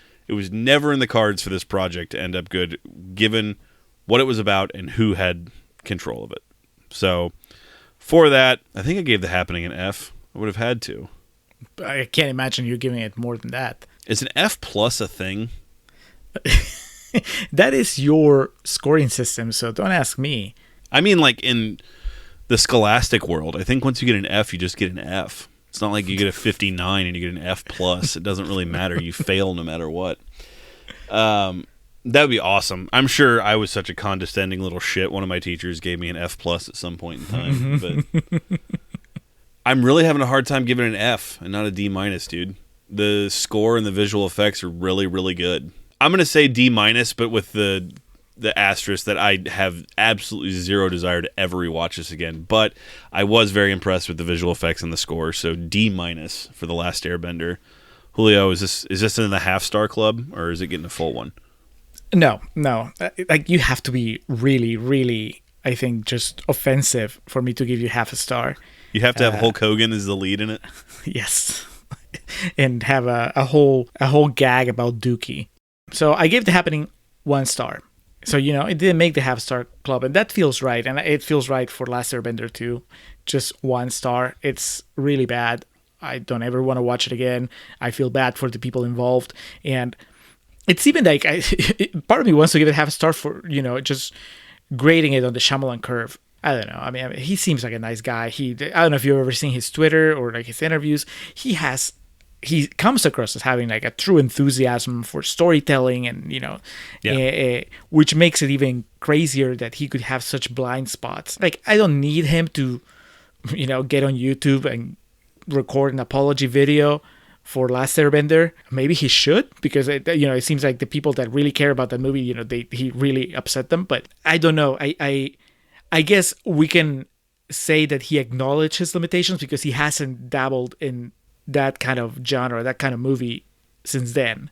never in the cards for this project to end up good, given what it was about and who had control of it. So, for that, I think I gave The Happening an F. I would have had to. I can't imagine you giving it more than that. Is an F plus a thing? That is your scoring system, so don't ask me. I mean, like in the scholastic world, I think once you get an F, you just get an F. It's not like you get a 59 and you get an F plus. It doesn't really matter. You fail no matter what. That would be awesome. I'm sure I was such a condescending little shit. One of my teachers gave me an F plus at some point in time, but I'm really having a hard time giving it an F and not a D minus, dude. The score and the visual effects are really, really good. I'm going to say D minus, but with the asterisk that I have absolutely zero desire to ever rewatch this again. But I was very impressed with the visual effects and the score, so D minus for The Last Airbender. Julio, is this in the half-star club, or is it getting a full one? No. Like, you have to be really, really, I think, just offensive for me to give you half a star. You have to have Hulk Hogan as the lead in it? Yes. And have a whole gag about Dookie. So I gave The Happening 1 star. So, it didn't make the half-star club, and that feels right. And it feels right for Last Airbender too. Just 1 star. It's really bad. I don't ever want to watch it again. I feel bad for the people involved. And it's even like, part of me wants to give it half a star for, just grading it on the Shyamalan curve. I don't know. I mean, he seems like a nice guy. I don't know if you've ever seen his Twitter or like his interviews. He comes across as having like a true enthusiasm for storytelling and, which makes it even crazier that he could have such blind spots. Like, I don't need him to, get on YouTube and record an apology video for Last Airbender. Maybe he should, because it seems like the people that really care about that movie, he really upset them. But I don't know. I guess we can say that he acknowledged his limitations because he hasn't dabbled in that kind of genre, that kind of movie since then,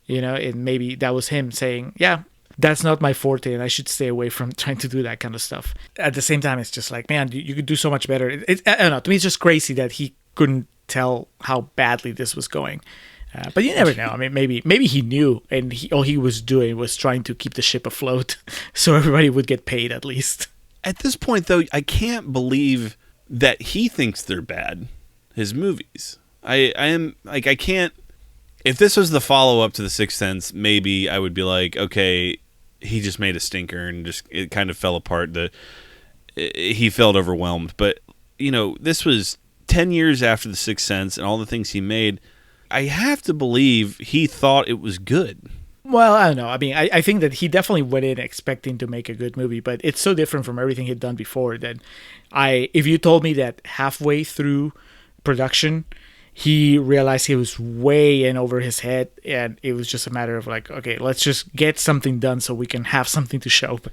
and maybe that was him saying, yeah, that's not my forte and I should stay away from trying to do that kind of stuff. At the same time, it's just like, man, you could do so much better. I don't know, to me it's just crazy that he couldn't tell how badly this was going. But you never know. I mean, maybe he knew, and all he was doing was trying to keep the ship afloat so everybody would get paid at least. At this point, though, I can't believe that he thinks they're bad, his movies. I am like, I can't. If this was the follow-up to The Sixth Sense, maybe I would be like, okay, he just made a stinker and just it kind of fell apart. He felt overwhelmed. But, this was 10 years after The Sixth Sense and all the things he made. I have to believe he thought it was good. Well, I don't know. I mean, I think that he definitely went in expecting to make a good movie, but it's so different from everything he'd done before that if you told me that halfway through production, he realized he was way in over his head, and it was just a matter of like, okay, let's just get something done so we can have something to show, but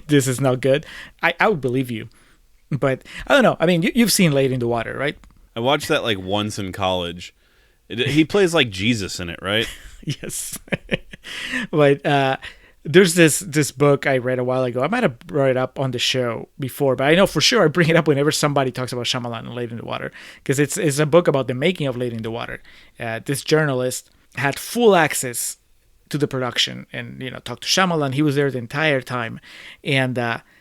this is not good. I would believe you. But I don't know. I mean, you've seen Lady in the Water, right? I watched that like once in college. He plays like Jesus in it, right? Yes. But there's this book I read a while ago. I might have brought it up on the show before, but I know for sure I bring it up whenever somebody talks about Shyamalan and Lady in the Water, because it's a book about the making of Lady in the Water. This journalist had full access to the production and, talked to Shyamalan. He was there the entire time. And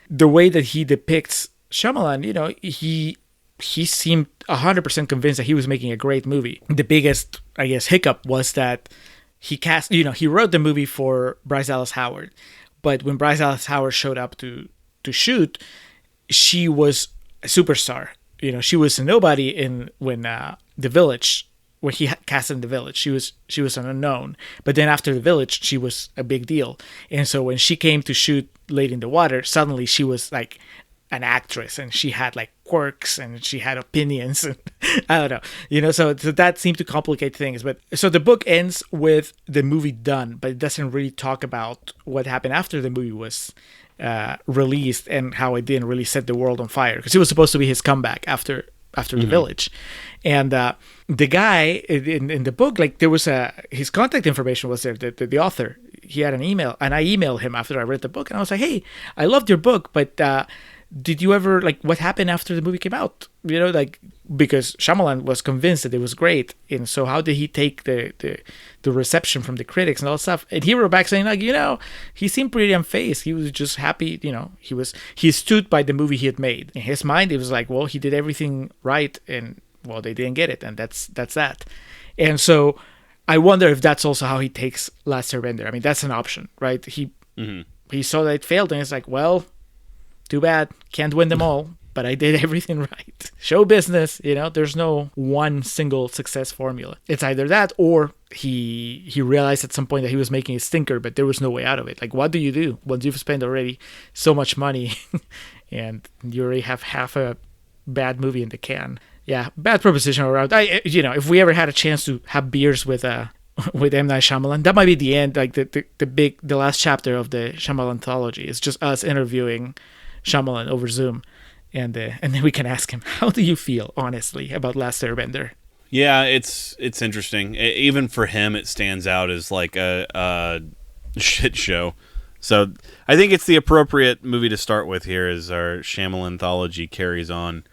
the way that he depicts Shyamalan, he he seemed 100% convinced that he was making a great movie. The biggest, I guess, hiccup was that he wrote the movie for Bryce Dallas Howard, but when Bryce Dallas Howard showed up to shoot, she was a superstar. She was a nobody when The Village, when he cast in The Village, she was an unknown. But then after The Village, she was a big deal. And so when she came to shoot Lady in the Water, suddenly she was like an actress, and she had like quirks, and she had opinions, and I don't know, so that seemed to complicate things. But so the book ends with the movie done, but it doesn't really talk about what happened after the movie was released and how it didn't really set the world on fire, because it was supposed to be his comeback after The Village. And the guy in the book, like, there was his contact information was there, the author. He had an email, and I emailed him after I read the book, and I was like, hey, I loved your book, but did you ever, like, what happened after the movie came out? Because Shyamalan was convinced that it was great, and so how did he take the reception from the critics and all that stuff? And he wrote back saying, like, he seemed pretty unfazed. He was just happy, he stood by the movie he had made. In his mind, it was like, well, he did everything right, and well, they didn't get it, and that's that. And so I wonder if that's also how he takes Last Airbender. I mean, that's an option, right? He saw that it failed, and it's like, well, too bad, can't win them all, but I did everything right. Show business, there's no one single success formula. It's either that, or he realized at some point that he was making a stinker, but there was no way out of it. Like, what do you do once you've spent already so much money and you already have half a bad movie in the can? Yeah, bad proposition around. If we ever had a chance to have beers with M. Night Shyamalan, that might be the end, like the last chapter of the Shyamalan anthology. It's just us interviewing Shyamalan over Zoom, and then we can ask him, how do you feel, honestly, about Last Airbender? Yeah, it's interesting. Even for him, it stands out as like a shit show. So I think it's the appropriate movie to start with here as our Shyamalan anthology carries on,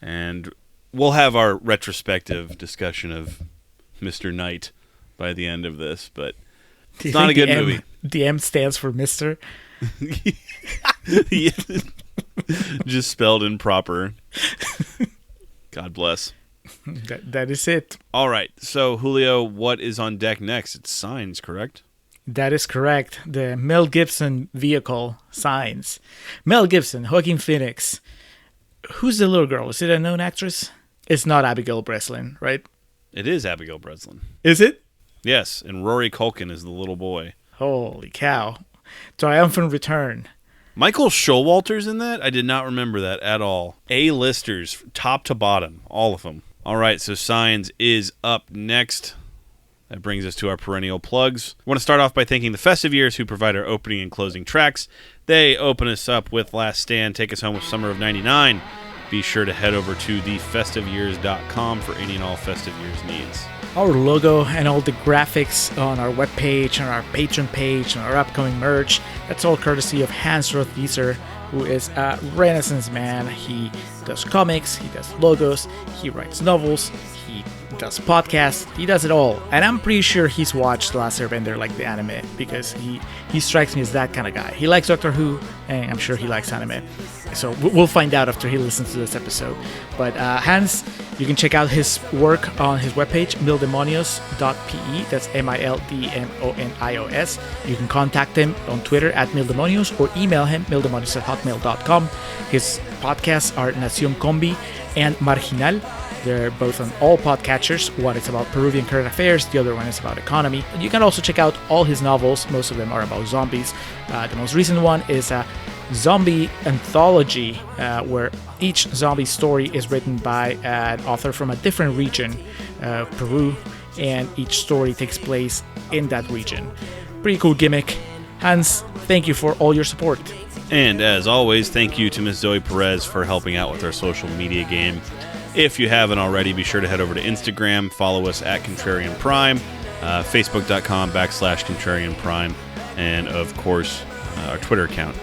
and we'll have our retrospective discussion of Mr. Knight by the end of this, but it's not a good movie. The M stands for Mr. Just spelled improper. God bless. That is it. All right. So, Julio, what is on deck next? It's Signs, correct? That is correct. The Mel Gibson vehicle, Signs. Mel Gibson, Joaquin Phoenix. Who's the little girl? Is it a known actress? It's not Abigail Breslin, right? It is Abigail Breslin. Is it? Yes, and Rory Culkin is the little boy. Holy cow. Triumphant return. Michael Showalter's in that? I did not remember that at all. A-listers, top to bottom, all of them. All right, so Signs is up next. That brings us to our perennial plugs. I want to start off by thanking the Festive Years, who provide our opening and closing tracks. They open us up with Last Stand, take us home with Summer of 99. Be sure to head over to thefestiveyears.com for any and all Festive Years needs. Our logo and all the graphics on our webpage, on our Patreon page, on our upcoming merch, that's all courtesy of Hans Rothwieser, who is a Renaissance man. He does comics, he does logos, he writes novels, he does podcasts, he does it all. And I'm pretty sure he's watched Last Airbender, like the anime, because he strikes me as that kind of guy. He likes Doctor Who, and I'm sure he likes anime. So we'll find out after he listens to this episode. But Hans, you can check out his work on his webpage, mildemonios.pe. That's MILDEMONIOS. You can contact him on Twitter at mildemonios or email him, mildemonios@hotmail.com. His podcasts are Nación Combi and Marginal. They're both on all podcatchers. One is about Peruvian current affairs, the other one is about economy. You can also check out all his novels. Most of them are about zombies. The most recent one is a zombie anthology where each zombie story is written by an author from a different region, Peru, and each story takes place in that region. Pretty cool gimmick. Hans, thank you for all your support. And as always, thank you to Ms. Zoe Perez for helping out with our social media game. If you haven't already, be sure to head over to Instagram, follow us at Contrarian Prime, Facebook.com/Contrarian Prime, and of course, our Twitter account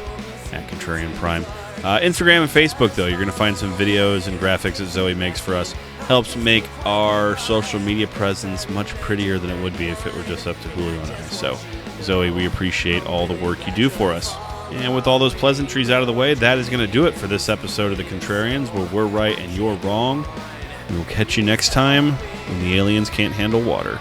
at Contrarian Prime. Instagram and Facebook, though, you're going to find some videos and graphics that Zoe makes for us. Helps make our social media presence much prettier than it would be if it were just up to Julio and I. So, Zoe, we appreciate all the work you do for us. And with all those pleasantries out of the way, that is going to do it for this episode of The Contrarians, where we're right and you're wrong. We will catch you next time when the aliens can't handle water.